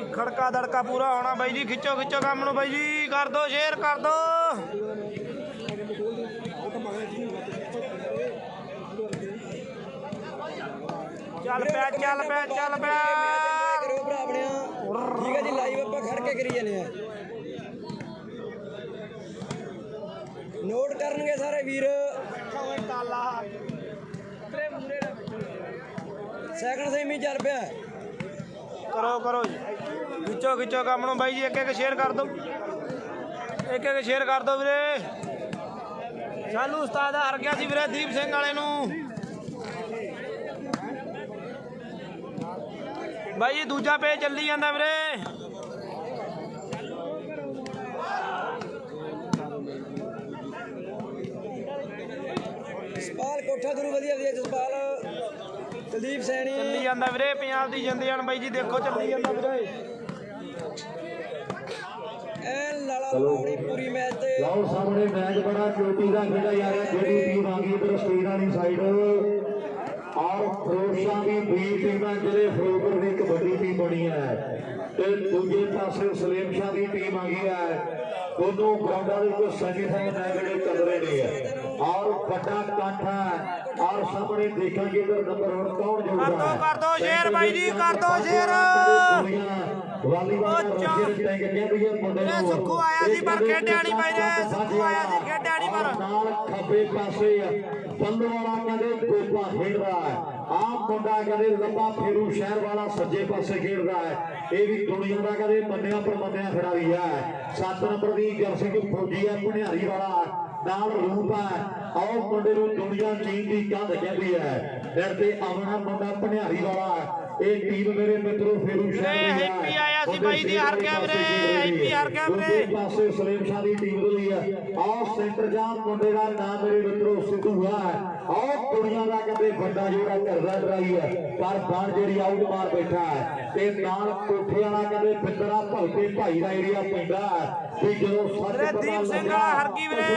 खड़का दड़का पूरा होना बाई जी। खिचो खिचो काम नूं बाई जी, कर दो शेयर कर दो। चल पे चल पे चल पे ठीक है जी। लाइव आप खड़ के करी जाने नोट करनगे सारे वीर। सैकंड सेमी चल पे करो करो जी। खिचो खिचो काम नूं बाई जी। एक एक शेयर कर दो, एक एक शेयर कर दो वीरे। चालू उस्ताद हार गया सी वीरे दीप सिंह वाले नूं बाई जी। दूजा पेज चली जांदा वीरे। जसपाल कोठा गुरु वधिया वधिया जसपाल कुलदीप सैनी चली जांदा वीरे। पंजाब दी जिंद जान बाई जी, देखो चली जांदा वीरे। पूरी मैच ते लाओ सामने मैच बड़ा चोटी का खेला जा रहा है। जेडी टीम आ गई इधर स्टेन वाली साइड और फिरोजा की बी टीम है जिले फिरोजपुर की कबड्डी टीम बनी है। दूजे पासे सलीम शाह की टीम आ गई है। दोनों ग्राउंडों के सेमीफाइनल मैच चल रहे हैं और बड़ा काठ है। और सामने देखेंगे इधर नंबर 1 कौन जोड़ता है। कर दो शेयर बाई जी, कर दो शेयर। सुखू आया सी पर खेडिया नहीं पाई रे। सुखू आया सी खेडिया नहीं पर खब्बे पासे बल्लो वाला कहते गोपा खेल रहा है। आप मुंडा कहते लंबा फेरू शहर वाला सज्जे पासे खेल रहा है। ये भी दुनिया का कहते मन्निया पर मन्निया खिडारी है। 7 नंबर की जर्सी को फौजी है भुनियारी वाला नाल रूप है। और मुंडे को दुनिया चीन की कंध कहती है। फिर से अमना मुंडा भुनियारी वाला ये टीम मेरे मित्रों फेरू शहर एपी आया सी बाई दी हार गया वीरे। एपी हार गया वीरे। पासे सलीम शाह की टीम रही है और सेंटर जाम मुंडे का नाम मेरे मित्रों सिद्धू है। और दुनिया का कहते बड़ा जोड़ा करदा ड्राई है पर बाण जेड़ी आउट मार बैठा है। ते नाल कोठे वाला कहते बिंदरा भलके भाई का एरिया पैंदा है कि जो सच दीप सिंह हर की वीरे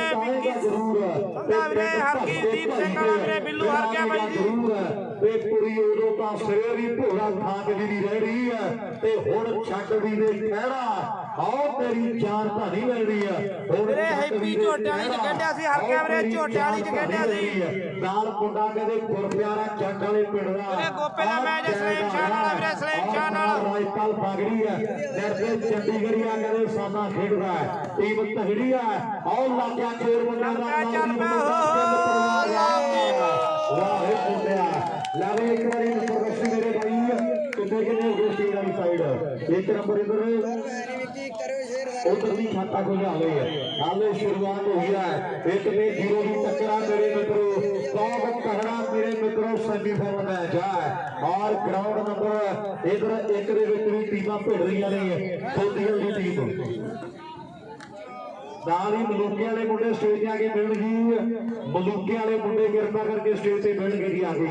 जरूर वीरे हर की दीप सिंह वीरे बिल्लू हार गया बाई जी। ते पूरी उदों तां सिरे भी भोला खाक जी दी रह रही है ते हुण छੱਡ दी दे खैरा आओ तेरी जान धानी मिल रही है। वीरे हैप्पी झोटियाली च खेडिया सी हर के वीरे झोटियाली च खेडिया सी नाल मुंडा कहते गुरप्यारा जੱਟ वाले पिंड दा वीरे गोपे दा मैच सलीम शाह नाल वीरे सलीम शाह नाल राजपाल बागड़ी है। दरदे चंडीगढ़िया कहते सामना खेड रहा है। टीम तगड़ी है और लाजा खेल मुंडा दा चल पे हो वाह हे मुंडा लावे एक बारी प्रदर्शन मेरे भाई कितने कितने गोष्ठी वाली साइड एक नंबर इधर उधर भी खाता को जा गई है। हाले शुरुआत हुई है। एक में 0 की टक्कर मेरे मित्रों बहुत तगड़ा मेरे मित्रों सेमीफाइनल मैच है। और ग्राउंड नंबर इधर एक दे विच भी टीमां भिड़ रही ने। छोटियां दी टीम नाल ही मलूके वाले मुंडे स्टेज ते आके मिलणगे। मलूके वाले मुंडे किरपा करके स्टेज ते मिलणगे जी आके।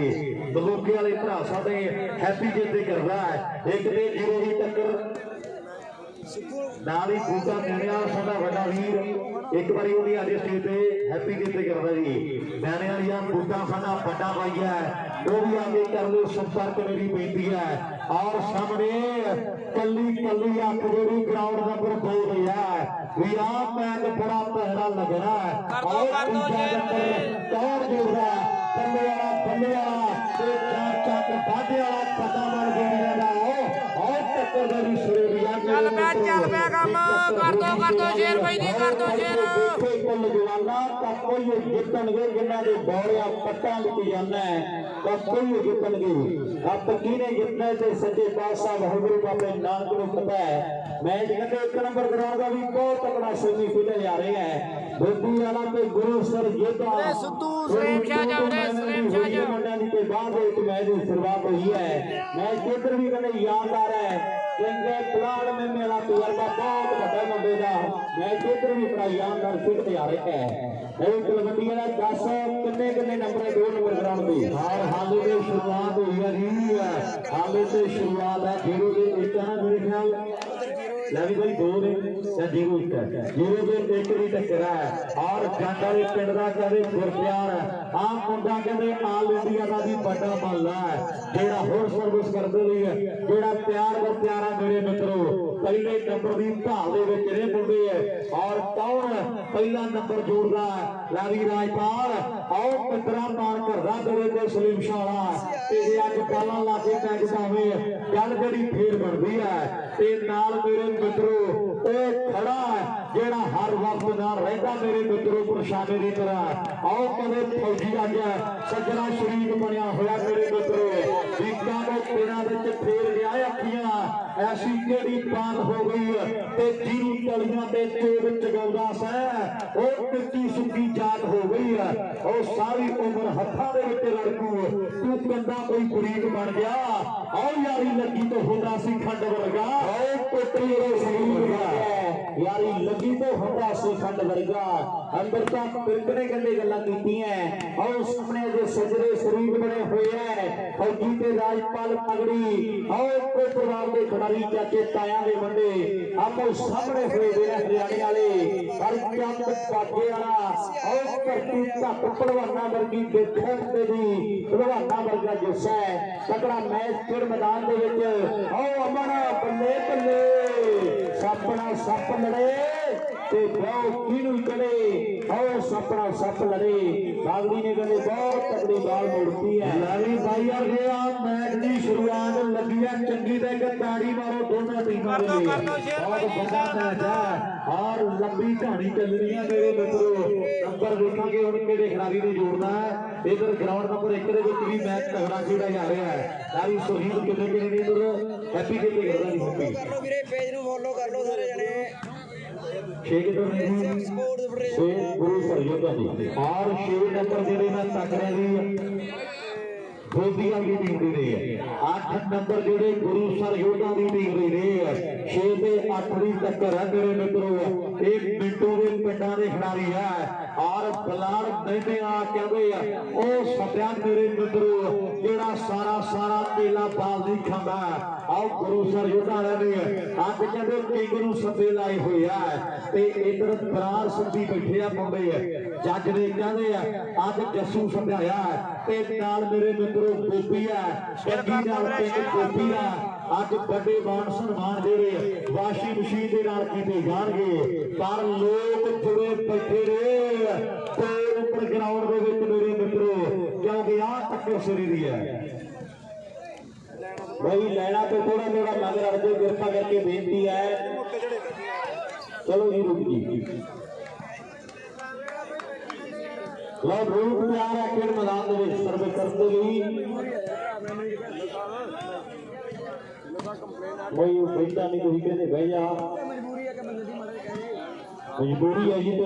मलूके वाले भरा साडे हैप्पी जिंदे करदा है। एक ते 0 की टक्कर नाल ही बूटा मैणिया साडा वड्डा वीर एक बारी ओदी आदे स्टेज ते हैप्पी जिंदे करदा जी। मैणिया या बूटा साडा वड्डा भाई है वो भी आगे कर लो संपर्क मेरी बेनती है। और सामने कली कली अख जोड़ी ग्राउंड नंबर 2 है भी आप मैच बड़ा पहला लगना है। और कौन जोड़ रहा है बल्ले वाला चक बाधे वाला पता मार जोड़िया और टक्कर देवी सुरेरिया चल पे काम कर दो शेर भाई जी कर दो शेर कुल जवाना ਤਾਂ ਕੋਈ ਜਿੱਤਣਗੇ ਜਿਨ੍ਹਾਂ ਦੇ ਬੌੜਿਆ ਪੱਟਾਂ ਵਿੱਚ ਜਾਣਾ ਹੈ ਤਾਂ ਕੋਈ ਜਿੱਤਣਗੇ। ਆਪ ਕਿਹਨੇ ਜਿੱਤਣਾ ਤੇ ਸੱਚੇ ਪਾਤਸ਼ਾਹ ਵਾਹਿਗੁਰੂ ਬਾਬੇ ਨਾਨਕ ਨੂੰ ਪਤਾ ਹੈ। ਮੈਚ ਕਹਿੰਦੇ 1 ਨੰਬਰ ਗਰਾਊਂਡ ਦਾ ਵੀ ਬਹੁਤ ਤਕੜਾ ਸੈਮੀਫਾਈਨਲ ਜਾ ਰਿਹਾ ਹੈ। ਬੋਦੀ ਵਾਲਾ ਤੇ ਗੁਰੂ ਸਰ ਜੇਤਾ ਸਿੱਧੂ ਸਲੀਮ ਸ਼ਾਹ ਜਾਵੜੇ ਸਲੀਮ ਸ਼ਾਹ ਜੀ ਮੰਡਿਆਂ ਦੀ ਤੇ ਬਾਅਦ ਵਿੱਚ ਮੈਚ ਦੀ ਸ਼ੁਰੂਆਤ ਹੋਈ ਹੈ। ਮੈਚ ਇੱਧਰ ਵੀ ਕਹਿੰਦੇ ਯਾਦਗਾਰ ਹੈ क्योंकि पुलाड़ में मेरा तजर्बा बहुत बड़ा मुंडे का मैच इधर भी बड़ा यादगार फिट आ रहा है। कबड्डी वाला 10 किन्ने नंबर 2 नंबर ग्राउंड पे और हाले से शुरुआत हुई है। हाले से शुरुआत है 0 के 1 है मेरे ख्याल ਲੈ ਵੀ ਬਾਈ 2 ਨੇ ਜਾਂ 0 1 ਹੈ 0 ਦੇ 1 ਦੀ ਟੱਕਰ ਹੈ ਔਰ ਜੰਡ ਵਾਲੇ ਪਿੰਡ ਦਾ ਕਹਿੰਦੇ ਗੁਰਪਿਆਰ ਆ ਮੁੰਡਾ ਕਹਿੰਦੇ ਆਲ ਇੰਡੀਆ ਦਾ ਵੀ ਵੱਡਾ ਮੱਲਾ ਹੈ ਜਿਹੜਾ ਹੋਰ ਸਰਵਿਸ ਕਰਦੇ ਲਈ ਜਿਹੜਾ ਪਿਆਰ ਦਾ ਪਿਆਰਾ ਮੇਰੇ ਮਿੱਤਰੋ ਪਹਿਲੇ ਨੰਬਰ ਦੀ ਭਾਲ ਦੇ ਵਿੱਚ ਇਹ ਮੁੰਡੇ ਹੈ ਔਰ ਕੌਣ ਪਹਿਲਾ ਨੰਬਰ ਜੋੜਦਾ ਲੈ ਵੀ ਰਾਜਪਾਲ ਆਓ ਮਿੱਤਰਾ ਮਾਨ ਕਰਦਾ ਤੇਰੇ ਤੇ ਸਲੀਮ ਸ਼ਾਲਾ ਤੇ ਜੇ ਅੱਜ ਗੱਲਾਂ ਲਾ ਕੇ ਟੈਗ ਜਾਵੇ ਗੱਲ ਜਿਹੜੀ ਫੇਰ ਬਣਦੀ ਹੈ ਤੇ ਨਾਲ ਮੇਰੇ ਮਿੱਤਰੋ ਉਹ ਖੜਾ ਜਿਹੜਾ ਹਰ ਵਕਤ ਨਾਲ ਰਹਿੰਦਾ ਮੇਰੇ ਮਿੱਤਰੋ ਪ੍ਰਸ਼ਾਦੇ ਦੀ ਤਰ੍ਹਾਂ ਆਓ ਕਦੇ ਫੌਜੀ ਅੱਜ ਸੱਜਣਾ ਸ਼ਰੀਕ ਬਣਿਆ ਹੋਇਆ ਮੇਰੇ ਮਿੱਤਰੋ ਵੀਕਾਂ ਦੇ ਪਿੰਡਾਂ ਵਿੱਚ ਫੇਰ ਗਿਆ ਅੱਖੀਆਂ ਐਸੀ ਕਿਹੜੀ ਬਾਤ ਹੋ ਗਈ ਤੇ ਜਿਹਨੂੰ ਤਲੀਆਂ ਤੇ ਚੋਰ ਚਗਾਉਂਦਾ ਸੈ ਉਹ ਕਿੱਤੀ ਸੁੱਕੀ ਜਾਤ ਹੋ ਗਈ ਉਹ ਸਾਰੀ ਉਮਰ ਹੱਥਾਂ ਦੇ ਵਿੱਚ ਰੜਕੂ ਤੂੰ ਕੰਦਾ ਕੋਈ ਬਰੀਕ ਬਣ ਗਿਆ ਆਓ ਯਾਰੀ ਲੱਗੀ ਤੋਂ ਹੁੰਦਾ ਸੀ ਖੰਡ ਵਰਗਾ ਆਓ ਕੋਟਰੀ ਦੇ ਸਰੀਰ ਵਰਗਾ ਯਾਰੀ ਲੱਗੀ ਤੋਂ ਹੁੰਦਾ ਸੀ ਖੰਡ ਵਰਗਾ ਅੰਦਰ ਤਾਂ ਪਿਰਕਣੇ ਗੱਲੇ ਗੱਲਾਂ ਕੀਤੀਆਂ ਆਓ ਸਾਹਮਣੇ ਦੇ ਸਜਰੇ ਸਰੀਰ ਬਣੇ ਹੋਏ ਐ ਫੌਜੀ ਤੇ ਰਾਜਪਾਲ ਪਗੜੀ ਆਓ ਕੋ ਪਰਿਵਾਰ ਦੇ ਖਿਡਾਰੀ ਚਾਚੇ ਤਾਇਆਂ ਦੇ ਮੁੰਡੇ ਆਪੋ ਸਾਹਮਣੇ ਹੋਏ ਵੇ ਹਰਿਆਣੇ ਵਾਲੇ ਹਰ ਚੰਦ ਪਾਗੇ ਵਾਲਾ ਆਓ ਧਰਤੀ ਧੱਕ ਪਹਿਲਵਾਨਾਂ ਵਰਗੀ ਦੇਖਣ ਤੇ ਦੀ ਪਹਿਲਵਾਨਾਂ ਵਰਗਾ ਜੁੱਸਾ ਤਕੜਾ ਮੈਚ ਖੇਡ ਮੈਦਾਨ ਦੇ ਵਿੱਚ ਆਓ ਅਮਨ ਬੱਲੇ ਬੱਲੇ ਸਾਪਣਾ ਸੱਪ ਲੜੇ ਤੇ ਬਹੁ ਕਿਹਨੂੰ ਚਲੇ ਆਓ ਸਾਪਣਾ ਸੱਪ ਲੜੇ ਬਾਗੜੀ ਨੇ ਕਹਿੰਦੇ ਬਹੁਤ ਤਕੜੀ ਬਾਲ ਮੋੜਤੀ ਹੈ ਲਾਲੀ ਬਾਈ ਆ ਗਿਆ ਮੈਚ ਦੀ ਸ਼ੁਰੂਆਤ ਲੱਗੀ ਹੈ ਚੰਗੀ ਤੇ ਇੱਕ ਤਾੜੀ ਮਾਰੋ ਦੋਨਾਂ ਟੀਮਾਂ ਦੇ ਲਈ ਬਹੁਤ ਵੱਡਾ ਮੈਚ ਹੈ ਔਰ ਲੰਬੀ ਕਹਾਣੀ ਚੱਲਣੀ ਹੈ ਮੇਰੇ ਮਿੱਤਰੋ ਨੰਬਰ ਦੇਖਾਂਗੇ ਹੁਣ ਕਿਹੜੇ ਖਿਡਾਰੀ ਨੇ ਜੋੜਨਾ ਹੈ ਇਧਰ ਗਰਾਊਂਡ ਨੰਬਰ 1 ਦੇ ਵਿੱਚ ਵੀ ਮੈਚ ਤਗੜਾ ਖੇਡਿਆ ਜਾ ਰਿਹਾ ਹੈ ਲਾਲੀ ਸ਼ਹੀਦ ਕਿੰਨੇ ਨੇ ਇਧਰ ਹੈਪੀ ਕਿਤੇ ਕਰਦਾ ਨਹੀਂ ਹੈਪੀ ਕਰ ਲਓ ਵੀਰੇ ਪੇਜ ਨੂੰ ਫੋਲੋ ਕਰ ਲਓ ਸਾਰੇ ਜਣੇ 6 ਕਿਲੋਮੀਟਰ ਗੁਰੂ ਸਰਯੋਧਾ ਦੀ ਔਰ 6 ਨੰਬਰ ਜਿਹੜੇ ਮੈਂ ਤੱਕ ਰਹੀ ਗੋਦੀਆਂ ਦੀ ਟੀਮ ਦੇ ਰਹੇ ਹੈ 8 ਨੰਬਰ ਜਿਹੜੇ ਗੁਰੂ ਸਰਯੋਧਾ ਦੀ ਟੀਮ ਦੇ ਰਹੇ ਹੈ 6 ਤੇ 8 ਦੀ ਟੱਕਰ ਹੈ ਮੇਰੇ ਮਿੱਤਰੋ ਇਹ ਮਿੰਟੂ ਦੇ ਪਿੰਡਾਂ ਦੇ ਖਿਡਾਰੀ ਹੈ ਔਰ ਬਲਾਰ ਬੈਠੇ ਆ ਕਹਿੰਦੇ ਆ ਉਹ ਸੱਤਿਆ ਮੇਰੇ ਮਿੱਤਰੋ ਜਿਹੜਾ ਸਾਰਾ ਤੇਲਾ ਬਾਲ ਨਹੀਂ ਖਾਂਦਾ ਆਓ ਗੁਰੂ ਸਰਯੋਧਾ ਨੇ ਅੱਜ ਕਹਿੰਦੇ ਕਿੰਗ ਨੂੰ ਸੱਦੇ ਲਾਏ ਹੋਏ ਆ ਤੇ ਇਧਰ ਬਰਾਰ ਸੰਧੀ ਬੈਠੇ ਆ ਮੁੰਡੇ ਜੱਜ ਨੇ ਕਹਿੰਦੇ ਆ ਅੱਜ ਜੱਸੂ ਸੱਦਿਆ ਤੇ ਨਾਲ ਮੇਰੇ ਮਿੱਤਰੋ ਗੋਪੀ ਆ ਚੰਗੀ ਨਾਲ ਪਿੰਡ ਗੋਪੀ ਆ ਅੱਜ ਵੱਡੇ ਮਾਨ ਸਨਮਾਨ ਜਿਹੜੇ ਵਾਸ਼ੀ ਮਸ਼ੀਨ ਦੇ ਨਾਲ ਕੀਤੇ ਜਾਣਗੇ ਪਰ ਲੋਕ ਜੁੜੇ ਬੈਠੇ ਨੇ ਤੇ ਉੱਪਰ ਗਰਾਊਂਡ ਦੇ ਵਿੱਚ ਮੇਰੇ ਮਿੱਤਰੋ ਕਿਉਂਕਿ ਆਹ ਟੱਕਰ ਸਿਰੇ ਦੀ ਹੈ भाई लैना तो थोड़ा मगर अड़े कृपा करके बेनती है चलो जी रुक जी लो रूप प्यार है खेल मैदान में सर्वे करते हुए भाई बेटा नहीं तो कहते भैया मजबूरी है जी तो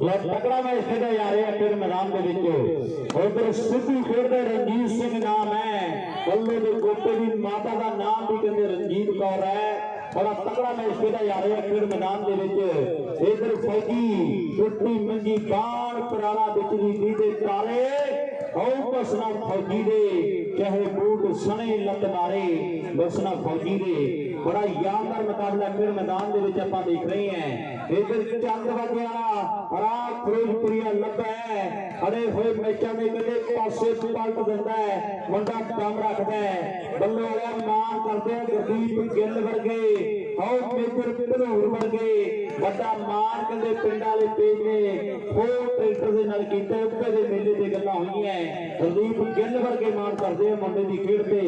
लोग तगड़ा मैच खेला जा रहा है फिर मैदान उधर सिद्धू खेलते रंजीत सिंह नाम है बल्ले के गोपे की माता का नाम भी कहते रंजीत कौर है बड़ा तगड़ा मैच खेला जा रहा है फिर मैदान इधर फौजी टुट्टी मंजी बाण पराला बिचली दे काले बसना फौजी दे चाहे बूट सने लत मारे बसना फौजी दे बड़ा यादगार मुकाबला फिर मैदान आप देख रहे हैं इधर चंद वाला फिरोजपुरिया लब्बा है अड़े हुए मैचों में कदे पासे पलट दिता है मुंडा दम रखता है बल्ले वाला मान करते हैं गुरदीप गिल वर्गे भनौर वर्गे बड़ा मान कहते पिंड वाले पेज ने फोर ट्रैक्टर के नाल कीते उत्ते दे मेले ते गल्लां होईयां गुरदीप गिल वर्गे मान करते हैं मुंडे की खेड पे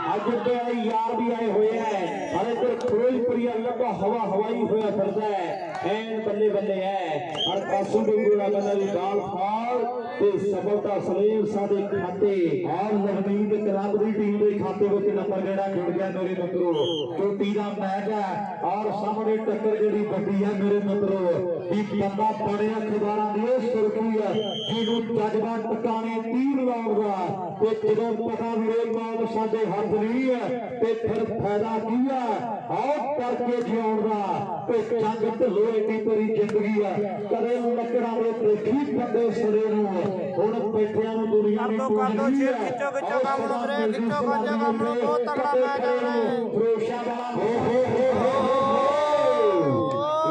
अज ते यार भी आए हुए हैं और इधर फिरोजपुरिया लब्बा हवा हवाई होया फिरदा है एन बल्ले बल्ले है और कासू डूंगरा बंदा दी बाल फाल ते सफलता सलीम सादे खाते और नवनीत क्लब दी टीम दे खाते विच नंबर जेड़ा जुड़ गया मेरे मित्रों चोटी दा मैच है और सामने टक्कर जेड़ी बड़ी है मेरे मित्रों की बंदा बड़े अखबारां दी सुर्खी है जिहनू जज्बा टकाने तीर लाउगा ते जदों पता मेरे मौत साडे हथ नहीं है ते फिर फायदा की है आओ ਕਰਕੇ ਜਿਉਣ ਦਾ ਤੇ ਜੰਗ ਢਿੱਲੋਂ ਏਡੀ ਤੇਰੀ ਜ਼ਿੰਦਗੀ ਆ ਕਦੇ ਲੱਕੜਾਂ ਦੇ ਦੇਖੀ ਬੰਦੇ ਸੜੇ ਨੂੰ ਹੁਣ ਬੈਠਿਆਂ ਨੂੰ ਦੁਨੀਆ ਦੀ ਕਰ ਦੋ ਸ਼ੇਰ ਖਿੱਚੋ ਖਿੱਚੋ ਕੰਮ ਨੂੰ ਵੀਰੇ ਖਿੱਚੋ ਖਿੱਚੋ ਕੰਮ ਨੂੰ ਬਹੁਤ ਤਕੜਾ ਮੈਚ ਹੈ ਵੀਰੇ ਫਰੋਸ਼ਾ ਵਾਲਾ ਹੋ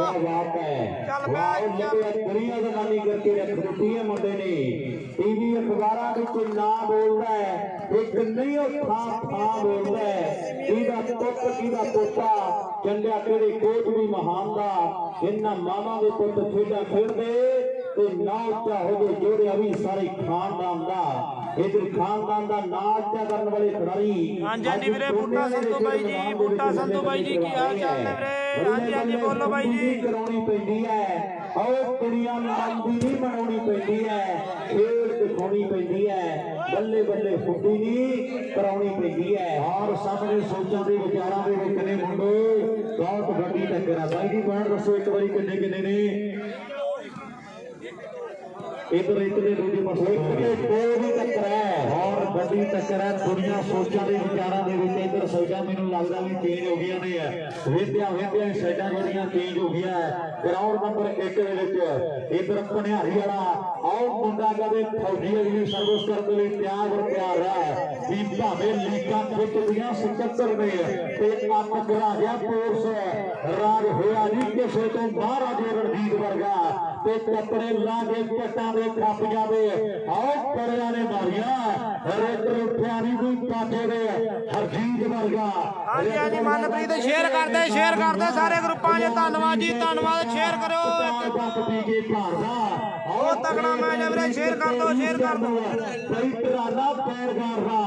ਕੀ ਬਾਤ ਹੈ ਚੱਲ ਵਾਹ ਮੈਚ ਦੁਨੀਆ ਦਾ ਨਾਲੀ ਕਰਕੇ ਰੱਖ ਦਿੱਤੀ ਹੈ ਮੁੰਡੇ ਨੇ ਟੀਵੀ ਅਖਬਾਰਾਂ ਵਿੱਚ ਨਾ ਬੋਲਦਾ ਹੈ ਇੱਕ ਨਹੀਂ ਉਹ ਥਾਂ ਬੋਲਦਾ ਹੈ ਇਹਦਾ ਪੁੱਤ ਕਿਹਦਾ ਪੋਤਾ ਚੰਡਿਆ ਕਿਹੜੇ ਕੋਚ ਵੀ ਮਹਾਨ ਦਾ ਇਹਨਾਂ ਮਾਵਾਂ ਦੇ ਪੁੱਤ ਖੇਡਾਂ ਖੇਡਦੇ ਤੇ ਨਾ ਉੱਚਾ ਹੋ ਗਏ ਜਿਹੜੇ ਅਭੀ ਸਾਰੇ ਖਾਨਦਾਨ ਦਾ ਇਧਰ ਖਾਨਦਾਨ ਦਾ ਨਾਂ ਉੱਚਾ ਕਰਨ ਵਾਲੇ ਖਿਡਾਰੀ ਹਾਂਜੀ ਵੀਰੇ ਬੂਟਾ ਸੰਧੂ ਬਾਈ ਜੀ ਬੂਟਾ ਸੰਧੂ ਬਾਈ ਜੀ ਕੀ ਹਾਲ ਚਾਲ ਨੇ ਵੀਰੇ ਹਾਂਜੀ ਬੋਲੋ ਬਾਈ ਜੀ ਕਰਾਉਣੀ ਪੈਂਦੀ ਹੈ ਉਹ ਕੁੜੀਆਂ ਨੂੰ ਮੰਦੀ ਨਹੀਂ ਬਣਾਉਣੀ ਪੈਂਦੀ ਹੈ ਖੇਡ ਦਿਖਾਉਣੀ ਪੈਂਦੀ ਹੈ ਬੱਲੇ ਬੱਲੇ ਫੁੱਟੀ ਨਹੀਂ ਕਰਾਉਣੀ ਪੈਂਦੀ ਹੈ ਔਰ ਸਾਹਮਣੇ ਸੋਚਾਂ ਦੇ ਵਿਚਾਰਾਂ ਦੇ ਵਿੱਚ ਨੇ ਮੁੰਡੇ ਬਹੁਤ ਵੱਡੀ ਟੱਕਰ ਆ ਬਾਈ ਜੀ ਬਾਣ ਦੱਸੋ ਇੱਕ ਵਾਰੀ ਕਿੰਨੇ ਕਿੰਨੇ ਨੇ इधर इतने दूजे पासे कोई भी टक्कर है और बड़ी टक्कर है दुनिया सोचा के विचारों के इधर साइडा मैनू लगता भी चेंज हो गई ने वेद्या वेद्या साइडा जड़ियां चेंज हो गया ग्राउंड नंबर 1 इधर भनिहारी वाला आओ मुंडा कदे फौजी अगली सर्विस करने लिए तैयार है भी भावे लीकां खिचदियां 77 ने ते अप करा गया कोर्स राज होया नहीं किसे तो बाहर अजे रणजीत वर्गा ते कपड़े ला के पट्टा दे खप जावे आओ परिया ने मारिया रेडर उठिया नहीं कोई पाटे दे हरजीत वर्गा ਹਾਂਜੀ ਹਾਂਜੀ ਮਨਪ੍ਰੀਤ ਸ਼ੇਅਰ ਕਰਦੇ ਸਾਰੇ ਗਰੁੱਪਾਂ 'ਚ ਧੰਨਵਾਦ ਜੀ ਧੰਨਵਾਦ ਸ਼ੇਅਰ ਕਰਿਓ ਬਹੁਤ ਤਕੜਾ ਮੈਚ ਹੈ ਵੀਰੇ ਸ਼ੇਅਰ ਕਰ ਦਿਓ ਕਈ ਤਰਾਨਾ ਪੈਰਗਾਰ ਦਾ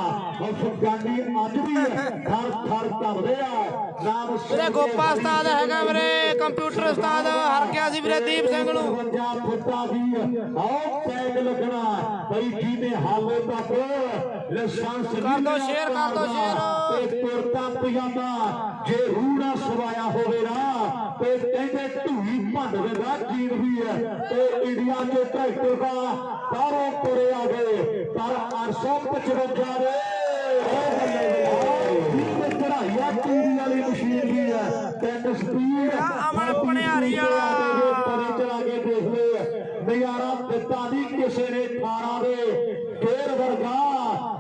ਅਫਗਾਨੀ ਅੱਜ ਵੀ ਖਰ ਖਰ ਧਰਦੇ ਆ ਨਾਮ ਵੀਰੇ ਗੋਪਾ ਉਸਤਾਦ ਹੈਗਾ ਵੀਰੇ ਕੰਪਿਊਟਰ ਉਸਤਾਦ ਹਰ ਗਿਆ ਸੀ ਵੀਰੇ ਦੀਪ ਸਿੰਘ ਨੂੰ 52 ਫੁੱਟਾ ਦੀ ਆਓ ਟੈਗ ਲੱਗਣਾ ਬਈ ਜੀ ਨੇ ਹਾਲੇ ਤੱਕ ਲਾਇਸੈਂਸ ਕਰ ਦੋ ਸ਼ੇਅਰ ਤੇ ਕੁਰਤਾ ਪਜਾਮਾ ਜੇ ਰੂੜਾ ਸਵਾਇਆ ਹੋਵੇ ਨਾ ਤੇ ਕਹਿੰਦੇ ਢੂਈ ਭੰਡ ਦਿੰਦਾ ਜੀਨ ਵੀ ਹੈ ਤੇ ਇੰਡੀਆ ਦੇ ਟਰੈਕਟਰ ਦਾ ਬਾਹਰੋਂ ਤੁਰੇ ਆ ਗਏ ਪਰ 855 ਦੇ ਚੜਾਈਆ ਟੀਵੀ ਵਾਲੀ ਮਸ਼ੀਨ ਵੀ ਹੈ ਟੈਂਕ ਸਪੀਡ ਅਮਨ ਭਣਿਆਰੀ ਵਾਲਾ ਪਰੇ ਚਲਾ ਕੇ ਦੇਖ ਲੈ ਨਜ਼ਾਰਾ ਦਿੱਤਾ ਨਹੀਂ ਕਿਸੇ ਨੇ 18 ਦੇ ਗੇਰ ਵਰਗਾ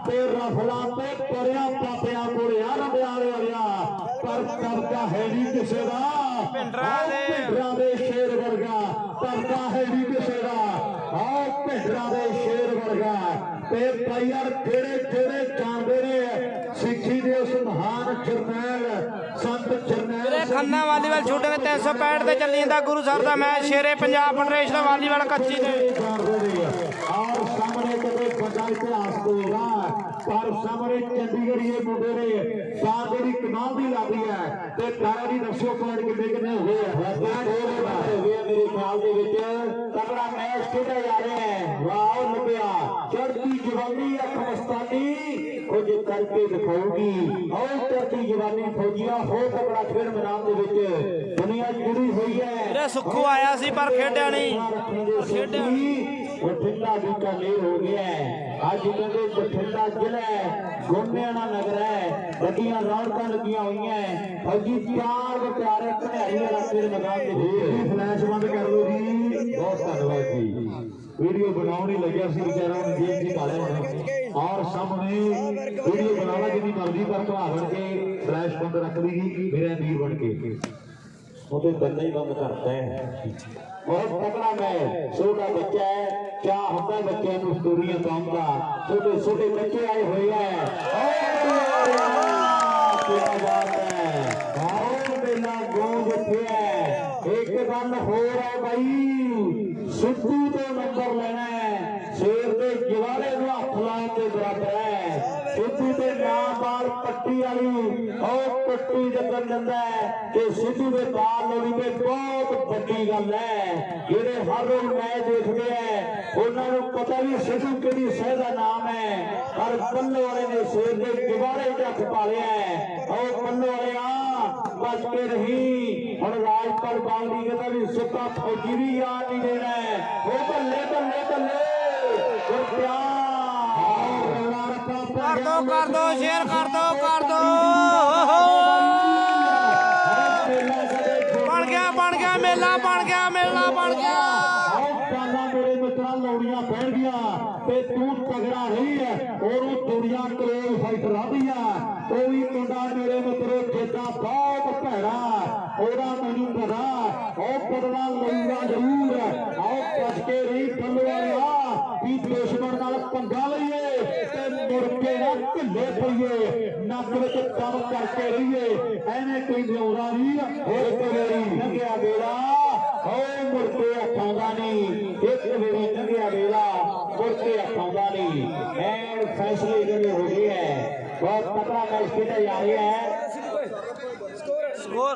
ਤੇ ਰਫਲਾ ਤੇ ਪਰਿਆ ਪਾਪਿਆਂ ਕੋਲੇ ਆ ਰੰਡਿਆਲੇ ਵਾਲਿਆ ਪਰ ਕਰਦਾ ਹੈ ਨਹੀਂ ਕਿਸੇ ਦਾ ਭਿੰਡਰਾਂ ਦੇ ਸ਼ੇਰ ਵਰਗਾ ਕਰਦਾ ਹੈ ਨਹੀਂ ਕਿਸੇ ਦਾ ਆਓ ਭਿੰਡਰਾਂ ਦੇ ਸ਼ੇਰ ਵਰਗਾ ਤੇ ਭਾਈਆਰ ਜਿਹੜੇ ਜਾਣਦੇ ਨੇ ਸਿੱਖੀ ਦੇ ਉਸ ਮਹਾਨ ਜਰਨੈਲ ਸੰਤ ਜਰਨੈਲ ਵੀਰੇ ਖੰਨਾ ਵਾਲੀਬਾਲ ਛੁੱਟ ਕੇ 365 ਤੇ ਚੱਲੀ ਜਾਂਦਾ ਗੁਰੂ ਸਾਹਿਬ ਦਾ ਮੈਚ ਸ਼ੇਰੇ ਪੰਜਾਬ ਫੈਡਰੇਸ਼ਨ ਦਾ ਵਾਲੀਬਾਲ ਕੱਚੀ ਤੇ ਔਰ ਸਾਹਮਣੇ ਕਦੇ ਵੱਡਾ ਇਤਿਹਾਸ ਹੋਏਗਾ ਪਰ ਸਾਹਮਣੇ ਚੰਡੀਗੜ੍ਹ ਇਹ ਮੁੰਡੇ ਨੇ ਬਾਤ ਜਿਹੜੀ ਕਮਾਲ ਦੀ ਲੱਗਦੀ ਹੈ ਤੇ ਤਾਰਾ ਦੀ ਦੱਸੋ ਪੁਆਇੰਟ ਕਿੰਨੇ ਹੋਏ ਆ ਮੇਰੇ ਖਿਆਲ ਦੇ ਵਿੱਚ ਤਗੜਾ ਮੈਚ ਖੇਡਿਆ ਜਾ ਰਿਹਾ ਹੈ ਵਾਹ ਲੱਭਿਆ ਚੜ੍ਹਦੀ ਜਵਾਨੀ ਅੱਖ ਮਸਤਾਨੀ ਕੁਝ ਕਰਕੇ ਦਿਖਾਉਗੀ ਔਰ ਚੜ੍ਹਦੀ ਜਵਾਨੀ ਫੌਜੀਆ ਹੋ ਤਗੜਾ ਖੇਡ ਮੈਦਾਨ ਦੇ ਵਿੱਚ ਦੁਨੀਆ ਜੁੜੀ ਹੋਈ ਹੈ ਵੀਰੇ ਸੁੱਖੂ ਆਇਆ ਸੀ ਪਰ ਖੇਡਿਆ ਨਹੀਂ ਬਠਿੰਡਾ ਬੀਕਾਨੇਰ ਹੋ ਗਿਆ ਅੱਜ ਕਹਿੰਦੇ ਬਠਿੰਡਾ ਜ਼ਿਲ੍ਹਾ ਹੈ ਗੋਨਿਆਣਾ ਨਗਰ ਹੈ ਵੱਡੀਆਂ ਰੌਣਕਾਂ ਲੱਗੀਆਂ ਹੋਈਆਂ ਫੌਜੀ ਪਿਆਰ ਵਿਚਾਰੇ ਭਣਿਆਰੀ ਵਾਲਾ ਖੇਡ ਮੈਦਾਨ ਦੇ ਵਿੱਚ ਫਲੈਸ਼ ਬੰਦ ਕਰ ਲਓ ਜੀ ਬਹੁਤ ਧੰਨਵਾਦ ਜੀ ਵੀਡੀਓ ਬਣਾਉਣ ਹੀ ਲੱਗਿਆ ਸੀ ਵਿਚਾਰਾ ਨੂੰ ਜੇਬ ਦੀ ਕਾਲੇ ਹੁਣ ਔਰ ਸਾਹਮਣੇ ਵੀਡੀਓ ਬਣਾਉਣਾ ਜਿੰਨੀ ਮਰਜ਼ੀ ਪਰ ਭਰਾ ਬਣ ਕੇ ਫਲੈਸ਼ ਬੰਦ ਰੱਖ ਲਈ ਜੀ ਮੇਰੇ ਵੀਰ ਬਣ ਕੇ ਉਹਦੇ ਬੰਦਾ ਹੀ ਬੰਦ ਕਰਦਾ ਹੈ बहुत तगड़ा मैच छोटा बच्चा है क्या होता है बच्चे स्टोरियां पाऊंगा छोटे छोटे बच्चे आए हुए हैं क्या बात है बहुत मेला गूंज उठे एक गल हो रहा भाई सिद्धू तो नंबर लेना है शेर के जवाले को हथ लाने के बराबर है सिद्धू के नाम बाल पट्टी वाली और पट्टी जगन दिंदा है कि सिद्धू के बाल लोड़ी पे बहुत बड़ी गल है ਜਿਹੜੇ ਹਰ ਰੋਜ਼ ਮੈਚ ਦੇਖਦੇ ਆ ਉਹਨਾਂ ਨੂੰ ਪਤਾ ਵੀ ਸਿੱਧੂ ਕਿਹੜੀ ਸ਼ਹਿ ਦਾ ਨਾਮ ਹੈ ਪਰ ਪੱਲੋ ਵਾਲੇ ਨੇ ਸ਼ੇਰ ਦੇ ਦਿਵਾਰੇ ਹੱਥ ਪਾ ਲਿਆ ਉਹ ਪੱਲੋ ਵਾਲਿਆ ਬਚ ਕੇ ਰਹੀ ਹੁਣ ਰਾਜਪਾਲ ਬਾਂਗੜੀ ਕਹਿੰਦਾ ਵੀ ਸੁੱਕਾ ਫੌਜੀ ਵੀ ਯਾਦ ਨਹੀਂ ਦੇਣਾ ਉਹ ਬੱਲੇ ਬੱਲੇ ਬੱਲੇ ਕਰ ਦੋ ਸ਼ੇਅਰ ਕਰ ਦੋ ਬਣ ਗਿਆ ਮੇਲਾ ਬਣ ਗਿਆ ਮੇਲਾ ਬਣ ਗਿਆ ਪਾਲਾ ਮੇਰੇ ਮਿੱਤਰਾਂ ਲੋੜੀਆਂ ਪੈਣਗੀਆਂ ਤੇ ਤੂੰ ਤਗੜਾ ਰਹੀ ਹੈ ਉਹਨੂੰ ਦੁਨੀਆ ਕਰੇਲ ਫਾਈਟਰ ਆਦੀ ਆ ਉਹ ਵੀ ਮੁੰਡਾ ਮੇਰੇ ਮਿੱਤਰੋ ਜਿੱਦਾਂ ਬਹੁਤ ਭੈੜਾ ਉਹਦਾ ਮੈਨੂੰ ਪਤਾ ਉਹ ਬਦਲਾ ਲਊਗਾ ਜ਼ਰੂਰ ਆਓ ਕੱਢ ਕੇ ਰਹੀ ਥੱਲਵਾਲਾ ਵੀ ਦੁਸ਼ਮਣ ਨਾਲ ਪੰਗਾ ਲਈਏ ਤੇ ਮੁੜ ਕੇ ਨਾ ਢਿੱਲੇ ਪਈਏ ਨੱਕ ਵਿੱਚ ਕੰਮ ਕਰਕੇ ਰਹੀਏ ਐਵੇਂ ਕੋਈ ਨਿਉਰਾ ਨਹੀਂ ਹੋਰ ਕੋਈ ਲੰਘਿਆ ਵੇਲਾ ਹੋਏ ਮੁੜ ਕੇ ਆਉਂਦਾ ਨਹੀਂ ਇੱਕ ਵੇਲੇ ਲੰਘਿਆ ਵੇਲਾ ਮੁੜ ਕੇ ਆਉਂਦਾ ਨਹੀਂ ਐਨ ਫੈਸਲੇ ਜਿਹੜੇ ਹੋ ਗਏ ਹੈ बहुत तगड़ा मैच खेला जा रहा है ਸਕੋਰ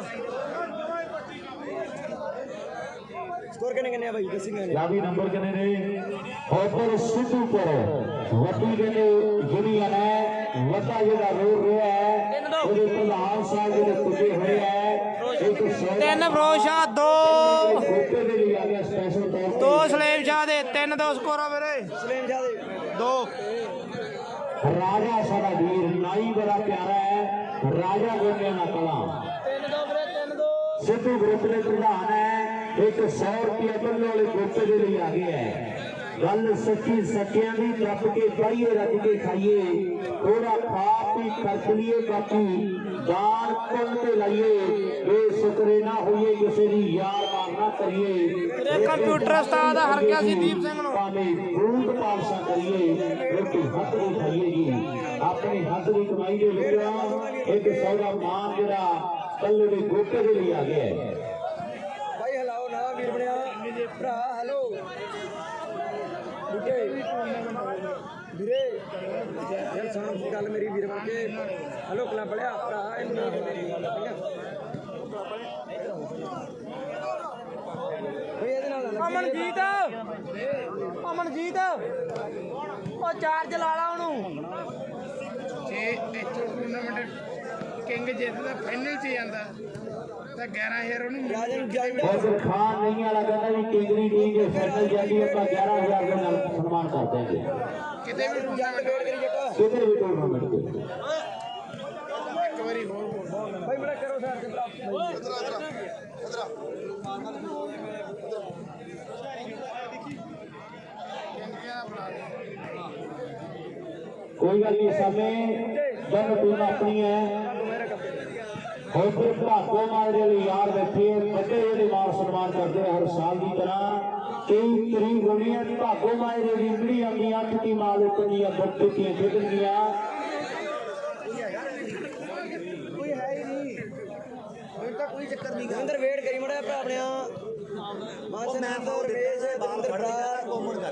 स्कोर कितने भाई दसेंगे लावी नंबर कितने ने होपर सिद्धू पर वटी ने यूनियन है वटा जेड़ा रोड रहा है ਉਹਦੇ ਪ੍ਰਧਾਨ ਸਾਹਿਬ ਜਿਹੜੇ ਪੁੱਜੇ ਹੋਏ ਹੈ ਇੱਕ 3 ਫਿਰੋਜ਼ ਸ਼ਾਹ 2 ਗੋਪੇ ਦੇ ਲਈ ਆ ਗਿਆ ਸਪੈਸ਼ਲ ਤੌਰ 2 ਸਲੇਮ ਸ਼ਾਹ ਦੇ 3-2 ਸਕੋਰ ਆ ਵੀਰੇ सलेम शाह दे 2 राजा सारा वीर नाई बड़ा प्यारा है राजा गोलियां ना कला 3-2 ਵੀਰੇ 3-2 सिद्धू ग्रुप के प्रधान है एक 100 रुपया बल्ले वाले गोपे के लिए आ गया है गल सच्ची सच्चियां दी टप के पाइए रख के खाइए थोड़ा खा पी खर्च लिए बाकी दान पुण्य ते लाइए ये शुक्रे ना होइए किसी दी यार मार ना करिए ਵੀਰੇ ਕੰਪਿਊਟਰ ਉਸਤਾਦ ਹਰ ਗਿਆ ਸੀ ਦੀਪ ਸਿੰਘ ਨੂੰ पावे बूट पालसा करिए रोटी हथ नहीं खाइए जी अपने हथ की कमाई के लिया एक सौदा मान जरा कल्ले के गोपे के लिए आ गया है भाई हलाओ ना वीर बनया भरा हेलो बुके ਵੀਰੇ ਯਾਰ ਸੁਣ ਗੱਲ ਮੇਰੀ ਵੀਰ ਬਣ ਕੇ ਹਲੋ ਕਲਾ ਪੜਿਆ ਭਰਾ ਇਹਨੂੰ ਨਾ ਮੇਰੀ ਗੱਲ ਠੀਕ ਹੈ ਭਈ ਇਹਦੇ ਨਾਲ ਅਮਨਜੀਤ ਉਹ ਚਾਰਜ ਲਾ ਲਾ ਉਹਨੂੰ ਜੇ ਇੱਥੋਂ ਟੂਰਨਾਮੈਂਟ ਕਿੰਗ ਜਿੱਤਦਾ ਫਾਈਨਲ 'ਚ ਜਾਂਦਾ ਤਾਂ 11000 ਉਹਨੂੰ ਰਾਜਨ ਜਾਈ और खान नहीं वाला कहता भी केंद्रीय टीम जो फाइनल जाती है अपना 11,000 के नाम सम्मान करते हैं ਕਿਤੇ ਵੀ ਜੱਟ ਵੇਟ ਕਰੀ ਜੱਟ किधर भी टूर्नामेंट के ਇੱਕ ਵਾਰੀ ਹੋਰ ਬੋਲ ਭਾਈ ਬੜਾ ਕਰੋ ਸਾਰ ਤੇ ਭਰਾ ਕਿੰਗਿਆ ਬਣਾ ਦੇ कोई गल नहीं समय जब टीम अपनी है और फिर भागो मारे यार बैठे बड़े ਜਿਹੜੇ ਮਾਨ ਸਨਮਾਨ ਕਰਦੇ ਹਰ ਸਾਲ ਦੀ ਤਰ੍ਹਾਂ ਕਈ ਤਰੀਕ ਹੋਣੀ ਹੈ ਭਾਗੋ ਮਾਰੇ ਦੀ ਜਿਹੜੀ ਆਉਂਦੀਆਂ 8 ਟੀਮਾਂ ਦੇ ਕੋਲੀਆਂ ਬੱਟ ਟੀਆਂ ਖੇਡਣਗੀਆਂ ਕੋਈ ਹੈ ਹੀ ਨਹੀਂ ਹੁਣ ਤਾਂ ਕੋਈ ਚੱਕਰ ਨਹੀਂ ਅੰਦਰ ਵੇਟ ਕਰੀ ਮੜਾ ਭਰਾ ਆਪਣਿਆ ਮਾਨਸਨ ਤੋਂ ਰਮੇਸ਼ ਬੰਦਰ ਭਰਾ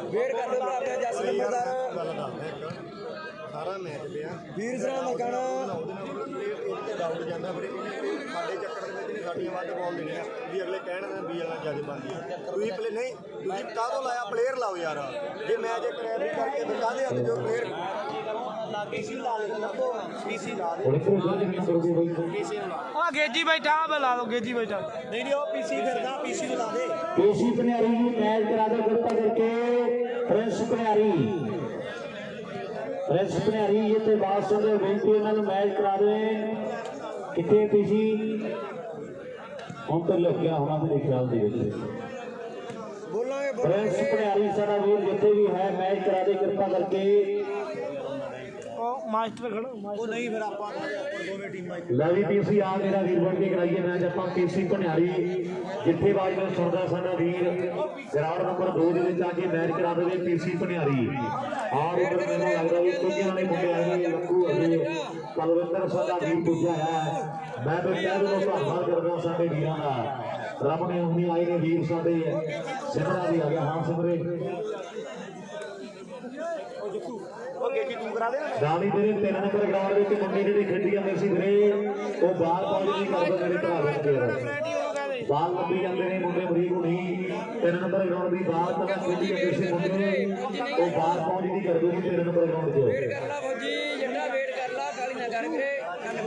ਵੇਟ ਕਰ ਲਓ ਭਰਾ ਆਪਣਾ ਜੱਸ ਨੰਬਰਦਾਰ ਸਾਰਾ ਮੈਚ ਪਿਆ ਵੀਰ ਸਰਾ ਮਲਕਾਣਾ ਉਹਦੇ ਨਾਲ ਇਹਦੇ ਤੇ ਡਾਊਟ ਜਾਂਦਾ ਫਿਰ ਸਾਡੇ ਚੱਕਰ ਦੇ ਵਿੱਚ ਨਹੀਂ ਸਾਡੀਆਂ ਵੱਧ ਬਾਲ ਦੇਣੀਆਂ ਵੀ ਅਗਲੇ ਕਹਿਣ ਨਾ ਵੀ ਅਗਲਾ ਜਿਆਦਾ ਬਣਦੀ ਹੈ ਤੁਸੀਂ ਪਲੇ ਨਹੀਂ ਤੁਸੀਂ ਕਾਹਦੋਂ ਲਾਇਆ ਪਲੇਅਰ ਲਾਓ ਯਾਰ ਜੇ ਮੈਚ ਇੱਕ ਰੈਫਰੀ ਕਰਕੇ ਫਿਰ ਕਾਹਦੇ ਹੱਥ ਜੋ ਪਲੇਅਰ ਲਾ ਪੀਸੀ ਲਾ ਦੇ ਲੱਭੋ ਪੀਸੀ ਲਾ ਦੇ ਆ ਗੇਜੀ ਬੈਠਾ ਆ ਲਾ ਦੋ ਗੇਜੀ ਬੈਠਾ ਨਹੀਂ ਉਹ ਪੀਸੀ ਫਿਰਦਾ ਪੀਸੀ ਨੂੰ ਲਾ ਦੇ केसी पनियारी जी मैच करा दो कृपा करके प्रिंस पनियारी ये तो बात सुन रहे बेनती इन्होंने मैच करा दें कितने पीसी हम तो लग्या होना मेरे ख्याल दे ਬੋਲਾਂਗੇ प्रिंस पनियारी सारा वीर जितने भी है मैच करा दे कृपा करके ਉਹ ਮਾਸਟਰ ਖੜੋ ਉਹ ਨਹੀਂ ਫਿਰ ਆਪਾਂ ਦੋਵੇਂ ਟੀਮਾਂ लवी पीसी आ मेरा वीर बन के कराइए मैच ਆਪਾਂ केसी पनियारी जिथे बाज में सुनता साडा वीर ग्राउंड नंबर 2 ਦੇ ਵਿੱਚ ਆ ਕੇ ਮੈਚ ਕਰਾ ਦੇਵੇ ਪੀਸੀ ਪਨਿਆਰੀ ਔਰ ਉਧਰ ਮੈਨੂੰ ਲੱਗਦਾ ਵੀ ਕੁਝ ਵਾਲੇ ਮੁੰਡੇ ਆਏ ਲੱਕੂ ਅਜੇ ਕਲਵਿੰਦਰ ਸਾਡਾ ਵੀਰ ਪੁੱਜਿਆ ਹੈ ਮੈਂ ਤਾਂ ਕਹਿ ਦੂੰ ਧੰਨਵਾਦ ਕਰਦਾ ਸਾਡੇ ਵੀਰਾਂ ਦਾ ਰੱਬ ਨੇ ਹੁਣੀ ਆਏ ਨੇ ਵੀਰ ਸਾਡੇ ਸਿਮਰਾ ਵੀ ਆ ਗਿਆ ਹਾਂ ਸਿਮਰੇ ਉਹ ਗੇਟੀ ਤੂੰ ਕਰਾ ਦੇ ਨਾ ਰਾਣੀ ਤੇਰੇ 3 ਨੰਬਰ ਗਰਾਊਂਡ ਵਿੱਚ ਮੁੰਡੇ ਜਿਹੜੇ ਖੇਡੀ ਜਾਂਦੇ ਸੀ ਵੀਰੇ ਉਹ ਬਾਹਰ ਪਹੁੰਚ ਨਹੀਂ ਕਰਦੇ ਮੇਰੇ ਭਰਾ ਦੇ ਫੇਰ ਬਾਲ ਲੱਭੀ ਜਾਂਦੇ ਨੇ ਮੁੰਡੇ ਮਰੀਕ ਹੁਣੀ 3 ਨੰਬਰ ਗਰਾਊਂਡ ਦੀ ਬਾਹਰ ਤੱਕ ਖੇਡੀ ਜਾਂਦੇ ਸੀ ਮੁੰਡੇ ਉਹ ਬਾਹਰ ਪਹੁੰਚ ਨਹੀਂ ਕਰਦੇ ਸੀ 3 ਨੰਬਰ ਗਰਾਊਂਡ 'ਚ ਵੇਟ ਕਰ ਲਾ ਫੌਜੀ ਜੰਡਾ ਵੇਟ ਕਰ ਲਾ ਕਾਲੀ ਨਾ ਕਰ ਵੀਰੇ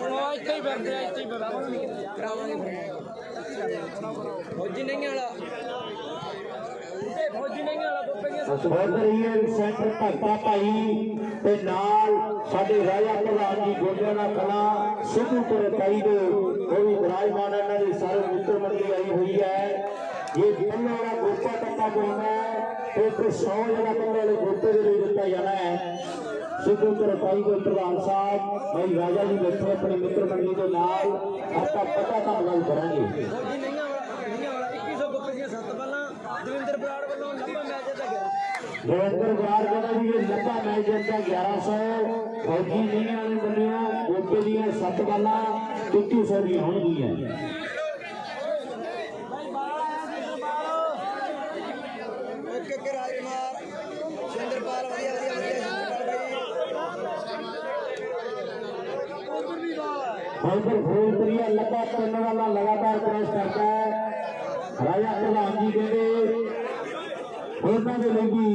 ਉਹ ਇੱਥੇ ਹੀ ਫਿਰਦੇ ਆ ਇੱਥੇ ਹੀ ਫਿਰਦੇ ਕਰਾਵਾਂਗੇ ਫੌਜੀ ਨਹੀਂ ਵਾਲਾ ਤੇ ਫੌਜੀ ਨਹੀਂ ਵਾਲਾ ਗੋਪੇ ਦੀਆਂ ਬਹੁਤ ਰਹੀ ਹੈ ਸੈਂਟਰ ਭਗਤਾ ਭਾਈ ਤੇ ਨਾਲ ਸਾਡੇ ਰਾਜਾ ਪ੍ਰਧਾਨ ਜੀ ਗੋਡਿਆਣਾ ਕਲਾਂ ਸਿੱਧੂਪੁਰ ਤਾਈ ਦੇ ਉਹ ਵੀ ਵਿਰਾਜਮਾਨ ਇਹਨਾਂ ਦੀ ਸਾਰੇ ਮਿੱਤਰ ਮੰਡਲੀ ਆਈ ਹੋਈ ਹੈ। ਇਹ ਬੰਨੇ ਵਾਲਾ ਗੋਪਾ ਟੱਪਾ ਪਾਉਣਾ ਹੈ ਤੇ 100 ਜਿਹੜਾ ਬੰਨੇ ਵਾਲੇ ਗੋਪੇ ਦੇ ਲਈ ਦਿੱਤਾ ਜਾਣਾ ਹੈ। ਸਿੱਧੂਪੁਰ ਤਾਈ ਦੇ ਪ੍ਰਧਾਨ ਸਾਹਿਬ ਭਾਈ ਰਾਜਾ ਜੀ ਬੈਠੇ ਆਪਣੇ ਮਿੱਤਰ ਮੰਡਲੀ ਦੇ ਨਾਲ ਆਪਾਂ ਪਤਾ ਧੰਨਵਾਦ ਕਰਾਂਗੇ। ਫੌਜੀ ਨਹੀਂਆਂ ਵਾਲਾ 2100 ਗੁੱਪੇ ਦੀਆਂ 7 ਬਾਲਾਂ ਦਵਿੰਦਰ ਬਰਾੜ ਵੱਲੋਂ ਲੰਬਾ ਮੈਚ ਜਿੱਤਿਆ ਗਿਆ। ਦਵਿੰਦਰ ਬਰਾੜ ਕਹਿੰਦਾ ਵੀ ਇਹ ਲੰਬਾ ਮੈਚ ਜਿੱਤਿਆ 1100 ਫੌਜੀ ਨਹੀਂ ਵਾਲੇ ਬੰਨਿਓ ਗੋਪੇ ਦੀਆਂ 7 ਬਾਲਾਂ 2100 ਦੀਆਂ ਹੋਣਗੀਆਂ। ਓਕੇ ਰਾਜਕੁਮਾਰ ਸਿੰਦਰਪਾਲ ਵਧੀਆ ਸਿੰਦਰਪਾਲ ਬਾਈ ਉਧਰ ਫੂਲਪੁਰੀਆ ਲੱਗਾ 3 ਵਾਲਾ ਲਗਾਤਾਰ ਕ੍ਰੋਸ ਕਰਦਾ ਹੈ। ਰਾਜਾ ਪ੍ਰਧਾਨ ਜੀ ਕਹਿੰਦੇ ਉਹਨਾਂ ਦੇ ਲਈ ਵੀ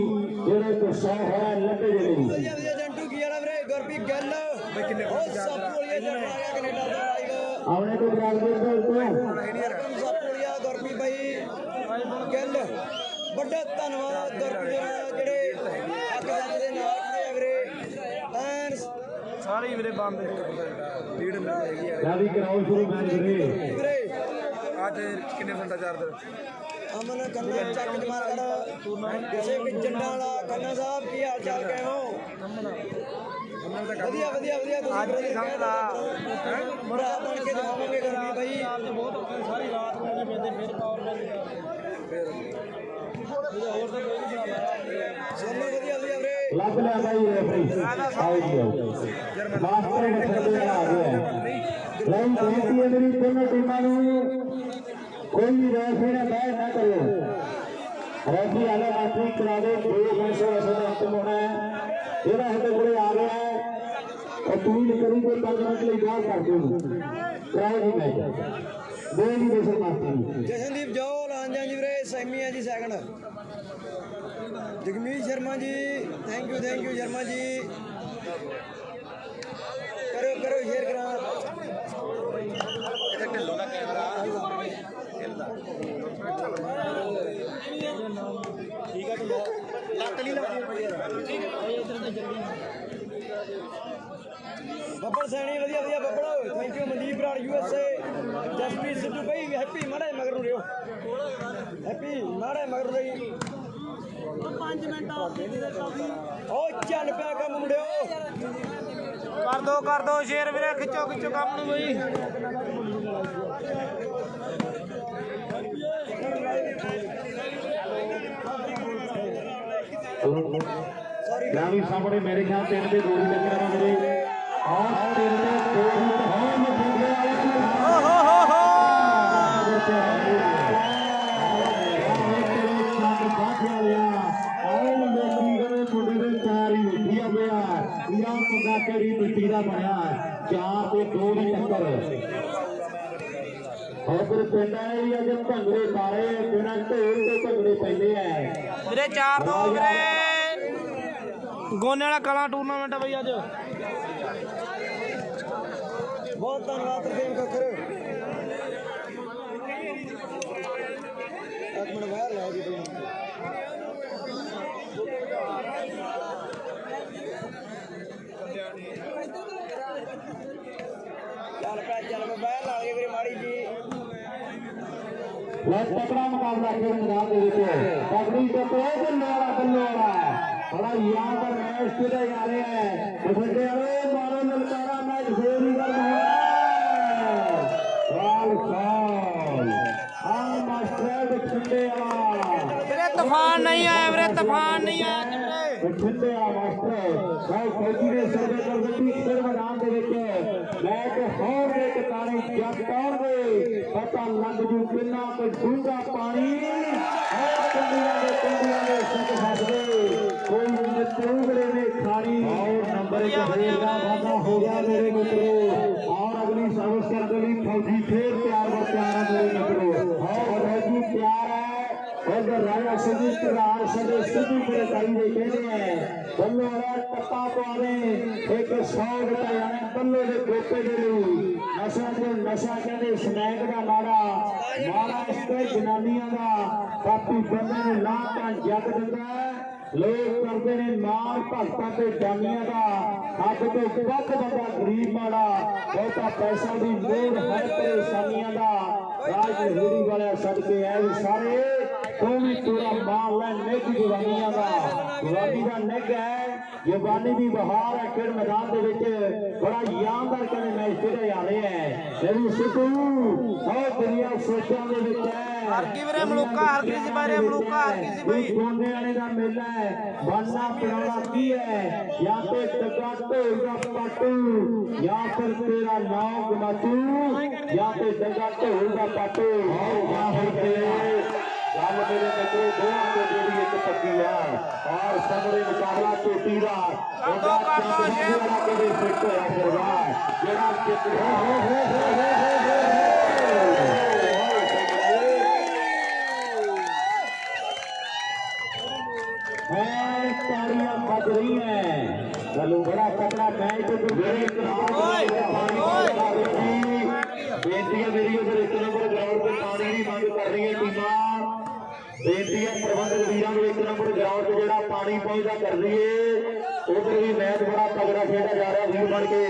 ਜਿਹੜੇ ਕੋ 100 ਹੈ 90 ਦੇ ਲਈ ਵਧੀਆ ਜੰਟੂ ਕੀ ਵਾਲਾ ਵੀਰੇ ਗੁਰਪ੍ਰੀਤ ਗਿੱਲ ਉਹ ਸਾਪੋਲੀਆ ਜੱਟ ਆ ਗਿਆ ਕੈਨੇਡਾ ਦਾ ਲਾਈਵ ਆਉਣੇ ਤੋਂ ਬਰਾਬਰ ਤੋਂ ਸਾਪੋਲੀਆ ਗੁਰਪ੍ਰੀਤ ਬਾਈ ਗਿੱਲ ਵੱਡਾ ਧੰਨਵਾਦ ਗੁਰਪ੍ਰੀਤ ਜਿਹੜੇ ਅੱਗ ਸੱਚ ਦੇ ਨਾਲ ਖੜੇ ਆ ਵੀਰੇ ਐਨ ਸਾਰੇ ਵੀਰੇ ਬੰਦ ਲੀਡ ਮਿਲ ਹੈਗੀ ਆ ਵੀ ਕਰਾਓ ਸ਼ੁਰੂ ਮੈਚ ਵੀਰੇ। ਵੀਰੇ ਅੱਜ ਕਿੰਨੇ ਘੰਟਾ ਚੱਲਦਾ ਅਮਨ ਕੰਨਾ ਚੱਕ ਜਮਾਰ ਕਿਸੇ ਵੀ ਜੰਡਾਂ ਵਾਲਾ ਕੰਨਾ ਸਾਹਿਬ ਕੀ ਹਾਲ ਚਾਲ ਕਹੇ ਹੋ ਵਧੀਆ ਅੱਜ ਨਹੀਂ ਸਮਝਦਾ ਬੜਾ ਬਣ ਕੇ ਦਿਖਾਵਾਂਗੇ ਗੁਰਪ੍ਰੀਤ ਬਾਈ ਬਹੁਤ ਔਖਾ ਸਾਰੀ ਰਾਤ ਨੂੰ ਪੈਂਦੇ ਫਿਰ ਪਾਵਰ ਹੋਰ ਤਾਂ ਕੋਈ ਨਹੀਂ ਬਣਾ ਸੋਨੂੰ ਵਧੀਆ ਵੀਰੇ ਲੱਭ ਲਿਆ ਬਾਈ ਰੈਫਰੀ ਆਓ ਜੀ ਆਓ ਮਾਸਟਰ ਨੇ ਛੱਡੇ ਆ ਗਿਆ। ਲਈ ਬੇਨਤੀ ਹੈ ਮੇਰੀ ਦੋਨੋਂ ਟੀਮਾਂ ਨੂੰ ਕੋਈ ਵੀ ਰੈਫਰੀ ਨਾ ਬਹਿ ਨਾ ਕਰਿਓ। ਰੈਫਰੀ ਵਾਲੇ ਮਾਸਟਰੀ ਕਰਾ ਦੇ 2 ਮੈਚ ਦਾ ਅੰਤਮ ਹੋਣਾ ਹੈ। ਜਿਹੜਾ ਸਾਡੇ ਕੋਲੇ ਆ ਗਿਆ ਹੈ ਉਹ ਟਵੀਟ ਕਰੀ ਕੋਈ 5 ਮਿੰਟ ਲਈ ਬਾਹਰ ਕਰ ਦਿਓ ਕਰਾਓ ਜੀ ਮੈਚ ਦੋ ਜੀ ਦੇਸਰ ਮਾਸਟਰੀ ਜਸ਼ਨਦੀਪ ਜੋਲ ਹਾਂਜੀ ਜੀ ਵੀਰੇ ਸੈਮੀ ਆ ਜੀ second Jagmeet Sharma ji thank you Sharma ji ਕਰੋ ਸ਼ੇਅਰ ਕਰਾਂ ਇਹਦੇ ਢਿੱਲੋਂ ਦਾ ਕੈਮਰਾ ਠੀਕ ਹੈ ਢਿੱਲੋਂ ਲੱਤ ਨਹੀਂ ਲੱਗਦੀ ਬੱਬਲ ਸੈਣੀ ਵਧੀਆ Babbal thank you Mandeep Brar USA Jaspreet Sidhu Bhai happy ਮਾੜਾ ਮਗਰ ਨੂੰ ਰਿਓ ਹੈਪੀ ਮਾੜਾ ਮਗਰ ਰਹੀ 5 ਮਿੰਟ ਉਹ ਚੱਲ ਪਿਆ ਕੰਮ ਮੁੰਡਿਓ ਕਰ ਦੋ ਸ਼ੇਰ ਵੀਰੇ ਖਿੱਚੋ ਕੰਮ ਨੂੰ ਬਈ ਲੈ ਵੀ ਸਾਹਮਣੇ ਮੇਰੇ ਖਿਆਲ 3 ਤੇ 2 ਹੀ ਲੱਗਣਾ ਮੇਰੇ ਆਹ 3 ਤੇ 2 ਹੀ ਹੋਣ ਮੁੰਡੇ ਕਿਹੜੀ ਮਿੱਟੀ ਦਾ ਬਣਿਆ 4 ਤੇ 2 ਦੀ ਟੱਕਰ ਹੋਰ ਪਿੰਡ ਆਏ ਵੀ ਅੱਜ ਭੰਗੜੇ ਪਾਰੇ ਬਿਨਾਂ ਢੋਲ ਤੇ ਭੰਗੜੇ ਪੈਂਦੇ ਆ ਵੀਰੇ 4-2 ਵੀਰੇ ਗੋਨੇ ਵਾਲਾ ਕਲਾਂ ਟੂਰਨਾਮੈਂਟ ਆ ਬਈ ਅੱਜ ਬਹੁਤ ਧੰਨਵਾਦ ਤਰਸੇਮ ਕੋਕਰ ਇੱਕ ਮਿੰਟ ਬਾਹਰ ਲੈ ਜੀ ਚੱਲ ਬਾਹਰ ਲਾ ਕੇ ਵੀਰੇ ਮਾੜੀ ਜੀ ਲੈ ਤਕੜਾ ਮੁਕਾਬਲਾ ਖੇਡ ਮੈਦਾਨ ਦੇ ਵਿੱਚ ਤਕੜੀ ਤੇ ਬੱਲੇ ਵਾਲਾ ਬੜਾ ਯਾਦਗਾਰ ਮੈਚ ਖੇਡਿਆ ਜਾ ਰਿਹਾ ਹੈ ਬਠਿੰਡੇ ਵਾਲੇ ਮਾਰੋ ਲਲਕਾਰਾ ਮੈਚ ਫੇਰ ਹੀ ਗਰਮ ਹੋਣਾ ਆ ਮਾਸਟਰ ਬਠਿੰਡੇ ਵਾਲਾ ਵੀਰੇ ਤੂਫਾਨ ਨਹੀਂ ਆਇਆ ਬਠਿੰਡੇ ਆ ਮਾਸਟਰ ਸਾਈ ਫੌਜੀ ਦੇ ਸਰਵੇ ਕਰ ਦਿੱਤੀ ਖੇਡ ਮੈਦਾਨ ਦੇ ਵਿੱਚ ਮੈਚ ਹੋਰ ਦੇ ਟਿਕਾਣੇ ਜੱਟ ਆਉਣਗੇ ਪਤਾ ਲੱਗ ਜੂ ਕਿੰਨਾ ਕੁ ਡੂੰਘਾ ਪਾਣੀ ਕੰਡੀਆਂ ਦੇ ਸਿੱਖ ਫਸਦੇ ਕੋਈ ਨਿਤੂਗੜੇ ਨੇ ਖਾਣੀ ਔਰ ਨੰਬਰ 1 ਫੇਰ ਦਾ ਵਾਦਾ ਹੋ ਗਿਆ ਮੇਰੇ ਮਿੱਤਰੋ ਔਰ ਅਗਲੀ ਸਰਵਿਸ ਕਰਨ ਦੇ ਲਈ ਫੌਜੀ ਫੇਰ ਤਿਆਰ ਮੇਰੇ ਮਿੱਤਰੋ ਔਰ ਫੌਜੀ ਤਿਆਰ ਹੈ ਉਧਰ ਰਾਜਾ ਸਿੰਘ ਪ੍ਰਧਾਨ ਸਾਡੇ ਸਿੱਧੂਪੁਰ ਤਾਈ ਦੇ ਕਹਿੰਦੇ ਆ ਬੱਲੇ ਵਾਲਾ ਟੱਪਾ ਪਾਵੇ 100 ਦਿੱਤਾ ਜਾਣਾ ਬੱਲੇ ਦੇ ਗੋਪੇ ਦੇ ਲਈ ਨਸ਼ਾ ਕਹਿੰਦੇ ਸਨੈਕ ਦਾ ਮਾੜਾ ਇਸ ਤੇ ਜਨਾਨੀਆਂ ਦਾ ਕਾਪੀ ਬੰਦੇ ਨੂੰ ਲਾਹ ਤਾਂ ਜੱਗ ਦਿੰਦਾ ਲੋਕ ਕਰਦੇ ਨੇ ਮਾਣ ਭਗਤਾਂ ਤੇ ਜਾਨੀਆਂ ਦਾ ਹੱਥ ਤੋਂ ਵੱਧ ਵੱਡਾ ਗਰੀਬ ਮਾੜਾ ਬਹੁਤਾ ਪੈਸਾ ਦੀ ਲੋੜ ਹੈ ਪਰੇਸ਼ਾਨੀਆਂ ਦਾ ਰਾਜ ਰੇੜੀ ਵਾਲਿਆ ਸਦਕੇ ਐ ਵੀ ਸਾਰੇ ਤੂੰ ਵੀ ਪੂਰਾ ਮਾਣ ਲੈ ਨਿੱਘ ਜਵਾਨੀਆਂ ਦਾ ਜਵਾਨੀ ਦਾ ਨਿੱਘ ਹੈ ਜਵਾਨੀ ਦੀ ਬਹਾਰ ਹੈ ਖੇਡ ਮੈਦਾਨ ਦੇ ਵਿੱਚ ਬੜਾ ਯਾਦਗਾਰ ਕਹਿੰਦੇ ਮੈਚ ਖੇਡੇ ਜਾ ਰਹੇ ਹੈ ਜਿਹੜੀ ਸਿੱਧੂ ਉਹ ਦੁਨੀਆ ਸੋਚਾਂ ਦੇ ਵਿੱਚ ਹੈ ਹਰਕੀ ਵੀਰੇ ਮਲੂਕਾ ਹਰਕੀ ਸੀ ਬਾਰੇ ਮਲੂਕਾ ਹਰਕੀ ਸੀ ਬਾਈ ਸੋਨੇ ਵਾਲੇ ਦਾ ਮੇਲਾ ਹੈ ਬਾਨਾ ਪੜਾਉਣਾ ਕੀ ਹੈ ਜਾਂ ਤੇ ਟੱਕਾ ਢੋਲ ਦਾ ਪਾਟੂ ਜਾਂ ਫਿਰ ਤੇਰਾ ਨਾਮ ਗਮਾਚੂ ਜਾਂ ਤੇ ਟੱਕਾ ਢੋਲ ਦਾ ਪਾਟੂ ਜਾਂ ਫਿਰ ਤੇਰੇ ਗੱਲ ਮੇਰੇ ਮਿੱਤਰੋ ਦੋਹਾਂ ਦੇ ਜਿਹੜੀ ਇੱਕ ਪੱਕੀ ਆ ਔਰ ਸਾਹਮਣੇ ਮੁਕਾਬਲਾ ਚੋਟੀ ਦਾ ਉਹਦਾ ਜਿਹੜਾ ਕਦੇ ਫਿੱਟ ਹੋਇਆ ਫਿਰਦਾ ਜਿਹੜਾ तालियां बज रही हैं चलो बड़ा तगड़ा मैच बेनती है मेरी उधर एक नंबर ग्राउंड पे पानी की मांग कर रही है टीमां बेनती है प्रबंधक वीरों को एक नंबर ग्राउंड पे जो पानी पहुंचा कर रही है उधर भी मैच बड़ा तगड़ा खेला जा रहा है वीर बन के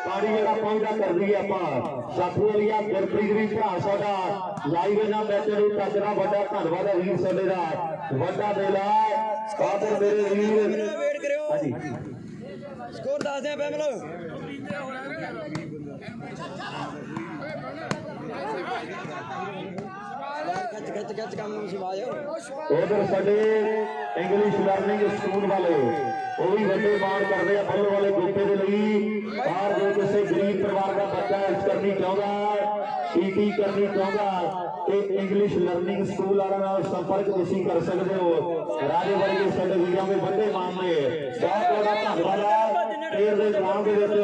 पानी जो पहुंचा कर रही है आप साथी वाली गुरप्रीत भी भरा साडा लाइव इन्हां मैचों नूं तकड़ा बड़ा धन्नवाद है वीर साडे दा वड्डा दिल है कादर मेरे वीर वेट करो हाँ जी स्कोर दस दे पैमल खच खच काम शिवाज उधर साडे इंग्लिश लर्निंग स्कूल वाले वो भी बड़े माण करते हैं बल्लो वाले ग्रुपे के लिए बाहर जो किसी गरीब परिवार का बच्चा इस करनी चाहता पीटी करनी चाहता तो इंग्लिश लर्निंग स्कूल वालों संपर्क तुम कर सकते हो राजे वर्गे साडे वीरों के बड़े मान ने बहुत बड़ा धन्यवाद है खेल के ग्राउंड के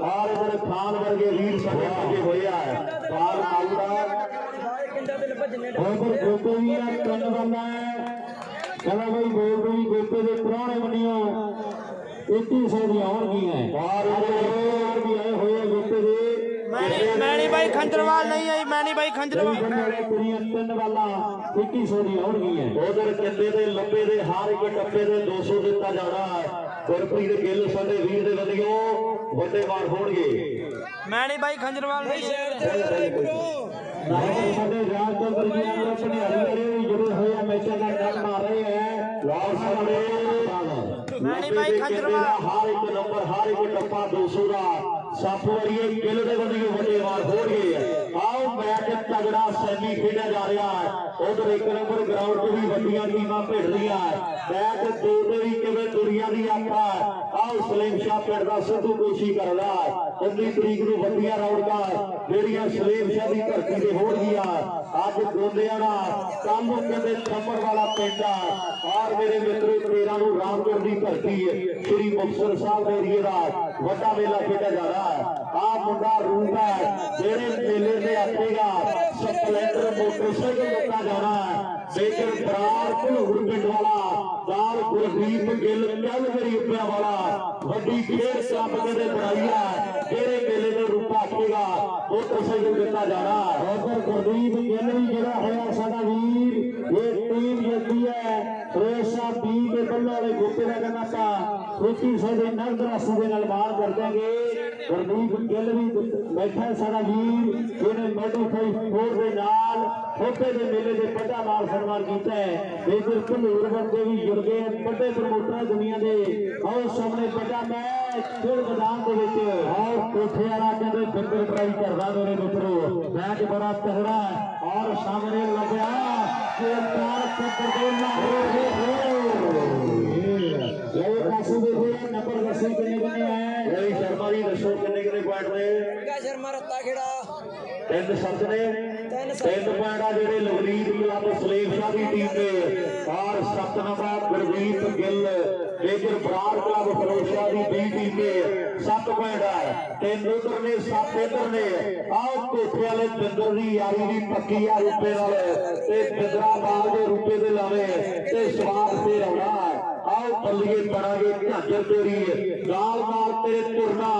और इधर खान वर्गे वीर साडे अगे होया है बाल आउड़ा उधर गोपे भी है तीन बंदा है चलो भाई बोल रही गोपे के पुराने बनियो 2100 दी आउणगियां बाहर भी आए हुए गोपे दे मैनी भाई खंजरवाल नहीं आई मैनी भाई खंजरवाल कुड़ियां तीन वाला 2100 दी आउणगियां उधर किंदे दे लंबे दे हर एक टप्पे दे 200 दिता जाना गुरप्रीत गिल साडे वीर दे वधियो वड्डे मार होणगे मैनी भाई खंजरवाल नहीं साडे राज चंद्र जी आमरे पनियारी वाले भी जुड़े हुए हैं मैचों का नाम मार रहे हैं लाल सामने मैनी भाई खंजरवाल हर एक नंबर हर एक टप्पा 200 का सप वरिए गिल दे वधियो वड्डे मार होणगे आओ मैच तगड़ा सैमी खेड़ा जा रहा है उधर एक नंबर ग्राउंड पे भी वड्डियां टीमां भिड़ रही है मैच दो ते भी किवें दुनिया दी आखा आओ सलीम शाह पिंड दा सिद्धू कोशिश करदा 19 तरीक ਨੂੰ ਵੱਡੀਆਂ ਰੌਣਕਾਂ ਜਿਹੜੀਆਂ ਸਲੀਮ ਸ਼ਾਹ ਦੀ ਧਰਤੀ ਤੇ ਹੋਣਗੀਆਂ ਅੱਜ ਗੋਂਦਿਆਂ ਦਾ ਕੱਲ ਨੂੰ ਕਹਿੰਦੇ ਚੰਬਰ ਵਾਲਾ ਪਿੰਡ ਆ ਔਰ ਮੇਰੇ ਮਿੱਤਰੋ 13 ਨੂੰ ਰਾਮਗੜ੍ਹ ਦੀ ਧਰਤੀ ਸ੍ਰੀ ਮੁਕਤਸਰ ਸਾਹਿਬ ਦੇ ਏਰੀਏ ਦਾ ਵੱਡਾ ਮੇਲਾ ਖੇਡਿਆ ਜਾ ਰਿਹਾ ਹੈ ਆ ਮੁੰਡਾ ਰੂਪ ਹੈ ਜਿਹੜੇ ਮੇਲੇ ਤੇ ਆਏਗਾ ਸਪਲੈਂਡਰ ਮੋਟਰਸਾਈਕਲ ਲੁੱਟਾ ਜਾਣਾ ਬੇਕਰ ਬਰਾੜ ਘਲੂਰ ਪਿੰਡ ਵਾਲਾ ਲਾਲ ਗੁਰਦੀਪ ਗਿੱਲ ਕਲਵਰੀ ਉੱਪਿਆ ਵਾਲਾ ਵੱਡੀ ਖੇਡ ਕੱਪ ਦੇ ਬਣਾਈ ਹੈ ਜਿਹੜੇ ਮੇਲੇ ਦੇ ਰੂਪ ਆਖੇਗਾ ਮੋਟਰਸਾਈਕਲ ਦਿੱਤਾ ਜਾਣਾ ਉਧਰ ਗੁਰਦੀਪ ਗਿੱਲ ਵੀ ਜਿਹੜਾ ਹੋਇਆ ਸਾਡਾ ਵੀਰ ਇਹ ਟੀਮ ਜਿੱਤੀ ਹੈ ਰੇਸ਼ਾ ਬੀ ਦੇ ਬੱਲੇ ਵਾਲੇ ਗੋਪੇ ਦਾ ਕਹਿੰਦਾ ਆਪਾਂ 2100 ਦੇ ਨਗਦ ਰਾਸ਼ੀ ਦੇ ਨਾਲ ਮਾਰ ਕਰ ਦਾਂਗੇ ਗੁਰਦੀਪ ਗਿੱਲ ਵੀ ਬੈਠਾ ਸਾਡਾ ਵੀਰ ਜਿਹਨੇ ਮੋਡੀਫਾਈ 4 ਦੇ ਨਾਲ ਹੋਕੇ ਦੇ ਮੇਲੇ ਦੇ ਵੱਡਾ ਮਾਲ ਸਨਮਾਨ ਕੀਤਾ ਹੈ ਇਧਰ ਘਲੂਰ ਬੰਦੇ ਵੀ ਜੁੜ ਗਏ ਵੱਡੇ ਪ੍ਰਮੋਟਰ ਦੁਨੀਆ ਦੇ ਆਓ ਸਾਹਮਣੇ ਵੱਡਾ ਮੈਚ ਖੇਡ ਮੈਦਾਨ ਦੇ ਵਿੱਚ ਆਓ ਕੋਠੇ ਵਾਲਾ ਕਹਿੰਦੇ ਬਿੰਦਰ ਟਰਾਈ ਕਰਦਾ ਮੇਰੇ ਮਿੱਤਰੋ ਮੈਚ ਬੜਾ ਤਗੜਾ ਔਰ ਸਾਹਮਣੇ ਲੱਗਿਆ ਕਿ ਤਾਰ ਪੱਤਰ ਦੇ ਇਹ ਪਾਸੇ ਦੇ ਹੋਏ ਨੰਬਰ ਦੱਸੋ ਕਿੰਨੇ ਕਿੰਨੇ ਆਏ ਰਵੀ ਸ਼ਰਮਾ ਜੀ ਦੱਸੋ ਕਿੰਨੇ ਕਿੰਨੇ ਪੁਆਇੰਟ ਨੇ ਸ਼ਰਮਾ ਰੱਤਾ ਖੇੜਾ ਤਿੰਨ ਸੱਤ ਨੇ ਤਿੰਨ ਪੁਆਇੰਟ ਆ ਜਿਹੜੇ ਲਵਲੀਨ ਕਲੱਬ ਸਲੀਮ ਸ਼ਾਹ ਦੀ ਟੀਮ ਦੇ ਔਰ 7 number Gurdeep Gill major Brar club Firozshah ਦੀ ਬੀ ਟੀਮ ਦੇ 7 ਪੁਆਇੰਟ ਆ ਤੇ ਉਧਰ ਨੇ 7 ਇਧਰ ਨੇ ਆਓ ਕੋਠੇ ਵਾਲੇ ਬਿੰਦਰ ਦੀ ਯਾਰੀ ਦੀ ਪੱਕੀ ਆ ਰੂਪੇ ਨਾਲ ਤੇ ਬਿੰਦਰਾ ਬਾਲ ਦੇ ਰੂਪੇ ਦੇ ਲਾਵੇ ਤੇ ਸਵਾਦ ਫੇਰ ਆਉਣਾ आओ बल्लिए बनागे झांझर तेरी गाल नाल तेरे तुरना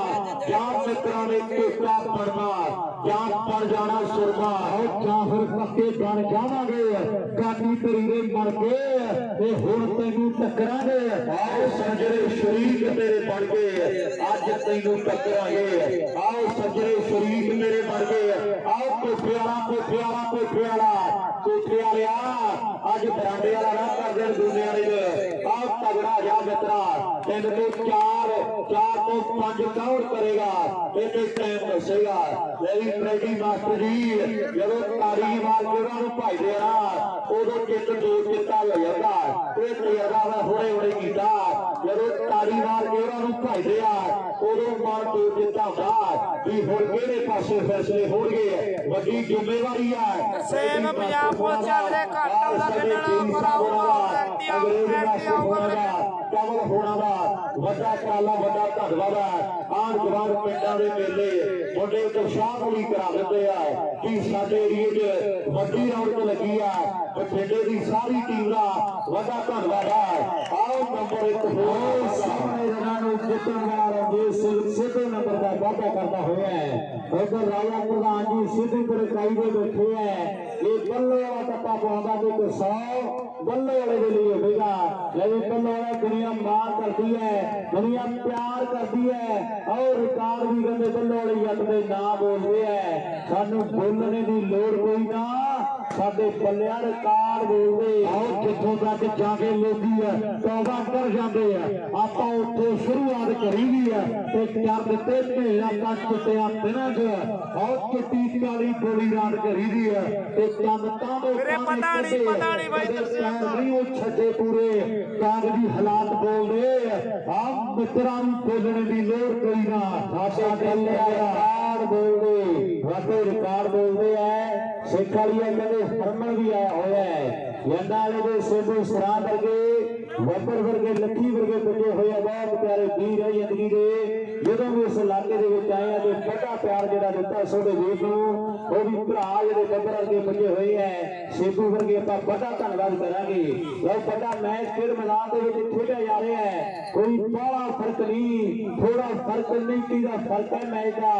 जा मित्रा ने कोटा बनना जा बन जाना सुरमा जा फिर पक्के बन जावांगे काटी तेरी बन के ते हुण तैनू टकरांगे आओ सजरे शरीक तेरे बन के अज तैनू टकरांगे आओ सजरे शरीक तेरे बन के आओ कोठे वाला अज बरांडे वाला ना कर दे दुनिया आओ तगड़ा जा मित्रा 3 तो 4 तो 5 कौन करेगा एक टाइम दसेगा मेरी ट्रेडी मास्टर जी जदों तारी मार के उन्होंने भाई देना उदों चित 2 चिट्टा हो जाता ये तजर्बा मैं हुणे हुणे कीता जदों तारी मार के उन्होंने भाई दिया उदों मन 2 चिट्टा होता भी हुण किहड़े पासे फैसले होणगे वड्डी जिम्मेवारी है ਸਿੰਘ ਪੰਜਾਬ ਪੁਲਿਸ ਚੱਲਦੇ ਘੱਟ ਆਉਂਦਾ ਖੇਡਣ ਕਮਲ ਹੋਣਾ ਦਾ ਵੱਡਾ ਕਾਲਾ ਵੱਡਾ ਧੰਨਵਾਦ ਹੈ ਆਣ ਜਵਾਨ ਪਿੰਡਾਂ ਦੇ ਮੇਲੇ ਮੁੰਡੇ ਉਤਸ਼ਾਹ ਵੀ ਕਰਾ ਦਿੰਦੇ ਆ ਕਿ ਸਾਡੇ ਏਰੀਏ 'ਚ ਵੱਡੀ ਰੌਣਕ ਲੱਗੀ ਆ ਬਠਿੰਡੇ ਦੀ ਸਾਰੀ ਟੀਮ ਦਾ ਵੱਡਾ ਧੰਨਵਾਦ ਹੈ ਆਓ ਨੰਬਰ 1 ਹੋਰ ਸਾਹਮਣੇ ਇਹਨਾਂ ਨੂੰ ਜਿੱਤਣ ਵਾਲਾ ਦੇ ਸਿੱਧੇ ਨੰਬਰ ਦਾ ਵਾਅਦਾ ਕਰਦਾ ਹੋਇਆ ਹੈ ਉਧਰ ਰਾਜਾ ਪ੍ਰਧਾਨ ਜੀ ਸਿੱਧੀ ਤਰਕਾਈ ਦੇ ਬੈਠੇ ਹੈ ਇਹ ਬੱਲੇ ਵਾਲਾ ਟੱਪਾ ਪਾਉਂਦਾ ਤੇ 100 ਬੱਲੇ ਵਾਲੇ ਦੇ ਲਈ ਹੋਵੇਗਾ ਜਿਹੜੀ ਬੱਲੇ ਵਾਲਾ ਦੁਨੀਆ ਮਾਣ करती है दुनिया प्यार करती है और रिकॉर्ड भी कहते बल्ले वाले जट के ना बोलते हैं सानू बोलने की लोड़ कोई ना साडे बल्लिया रिकॉर्ड बोलते और जिथों तक जाके लोग तौबा कर जाते हैं आप उत्थे शुरुआत करी भी है तो कर दिते भेड़ा कट कुटिया दिनों च और चिट्टी काली गोली रात करी दी है तो चंद पता नहीं भाई छे पूरे कागजी हालात बोलते आप मित्रा बोलने की लोड़ कोई ना रिकॉर्ड बोलते वाके रिकॉर्ड बोलते हैं सिख वाली कहते हरमन भी आया हुआ है यंदा वाले सिद्धू सराह वर्गे वब्बर वर्गे लखी वर्गे बचे हुए बहुत प्यारे वीर है जिंदगी के जो भी इस इलाके आए तो बड़ा प्यार जरा दिता सोडे वीर वो भी भरा जो बब्बर वर्गे बचे हुए हैं सिद्धू वर्गे आप बड़ा धन्यवाद करेंगे बहुत बड़ा मैच फिर मैदान के खेड़ा जा रहा है कोई बड़ा फर्क नहीं थोड़ा फर्क नहीं किदा फर्क है मैच का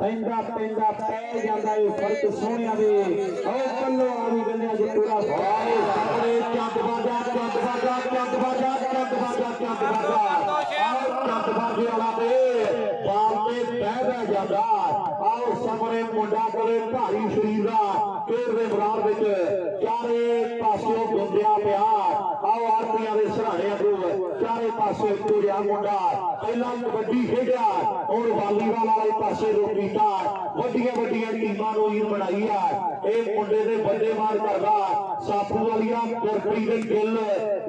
पैंदा पैंदा पै जाता है फर्क सोहणिया दे और कल्लो वाली गलियां जो पूरा भाई सामने चंदबाजी वाला दे बाल में बह जाता आओ सामने मुंडा करे भारी शरीर का खेड के मैदान विच चारे पासों गुंदिया पिया आओ आरतियां दे सराहने को चारे पासे तुरिया मुंडा पहला कबड्डी खेडिया और वालीबाल वाले पासे रोकीता वड्डियां वड्डियां टीमां नूं ही बनाई है ये मुंडे दे बंदे मार करदा सापू वालिया गुरप्रीत दे गिल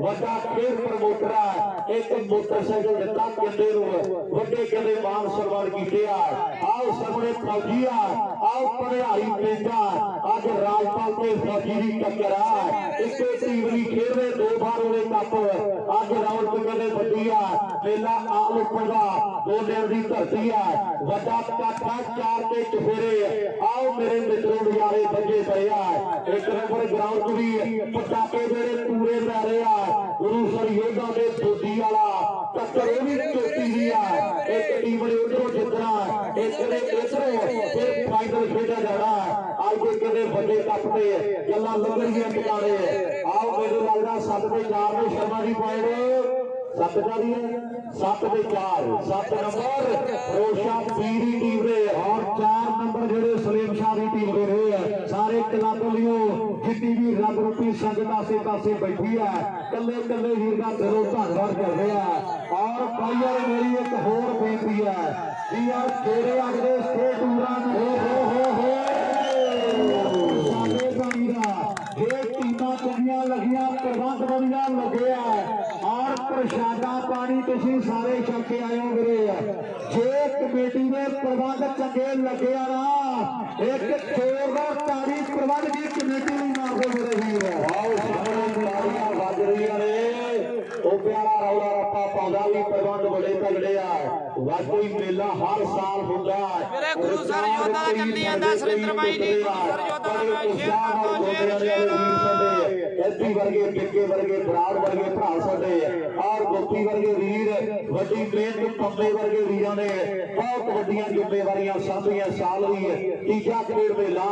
वड्डा खेल प्रमोटर है एक मोटरसाइकिल दिता किंदे नूं वड्डे किंदे मान सन्मान कीते आओ सामने फौजी आओ पढ़ाई पेंदा अज राजपाल ते फौजी की टक्कर है इसे टीवी खेलने 2 बार होने कप अज रौनक कहते वड्डी मेला आल उपर का 2 दिन की धरती है वड्डा काठा 4 के चफेरे आओ मेरे मित्रों नजारे बजे पे एक नंबर ग्राउंड भी पटाके मेरे पूरे पै रहे गुरुसर योधा के दोधी वाला टक्कर भी चोटी दी है एक टीम ने उधरों जितना एक ने इधरों फिर फाइनल खेड़ा जाना आज के कहते बड़े कप से गल्लां लगणगियां टिकाणे आओ मेरे लगदा 7 ते 4 में शर्मा जी पॉइंट 7 का भी है 7 ते 4 7 नंबर रोशा पीरी टीम रे और 4 नंबर जेडे सलीम शाह की टीम दे रहे हैं सारे क्लब लियो जितनी भी रब रूपी संगत आसे पासे बैठी है कल्ले कल्ले वीर का दिलों धन्यवाद कर रहे हैं और भाई यार मेरी एक होर बेनती है कि यार तेरे अगले स्टेट टूरां हो साडे भाई दा जे टीमां चंगियां लगियां प्रबंध वधिया लगे और प्रशादा पानी तुसीं सारे छक के आए हो वीरे जे कमेटी दे प्रबंध चंगे लगे ना एक जोरदार ताड़ी प्रबंध की कमेटी नहीं मार दो मेरे वीर आओ सामने ताड़ियां बज रही ने ओ प्यारा रौला रप्पा पाउंदा भी प्रबंध बड़े तगड़े ਵਾਕਈ ਮੇਲਾ ਹਰ ਸਾਲ ਹੁੰਦਾ ਹੈ। ਮੇਰੇ ਗੁਰੂ ਸਰ ਯੋਧਾ ਦਾ ਚੱਲੀ ਜਾਂਦਾ ਸੁਰਿੰਦਰ ਬਾਈ ਜੀ, ਗੁਰੂ ਸਰ ਯੋਧਾ ਦਾ ਮੈਂ ਸ਼ੇਅਰ ਕਰ ਦੋ, ਸ਼ੇਅਰ ਐਸੀ ਵਰਗੇ ਟਿੱਕੇ ਵਰਗੇ ਬਰਾੜ ਵਰਗੇ ਭਰਾ ਸਾਡੇ ਔਰ ਗੋਪੀ ਵਰਗੇ ਵੀਰ ਵੱਡੀ ਮਿਹਨਤ ਪੰਬੇ ਵਰਗੇ ਵੀਰਾਂ ਨੇ ਬਹੁਤ ਵੱਡੀਆਂ ਜ਼ਿੰਮੇਵਾਰੀਆਂ ਸਾਂਭੀਆਂ। ਸਾਲ ਵੀ ਤੀਜਾ ਖੇਡ ਮੇਲਾ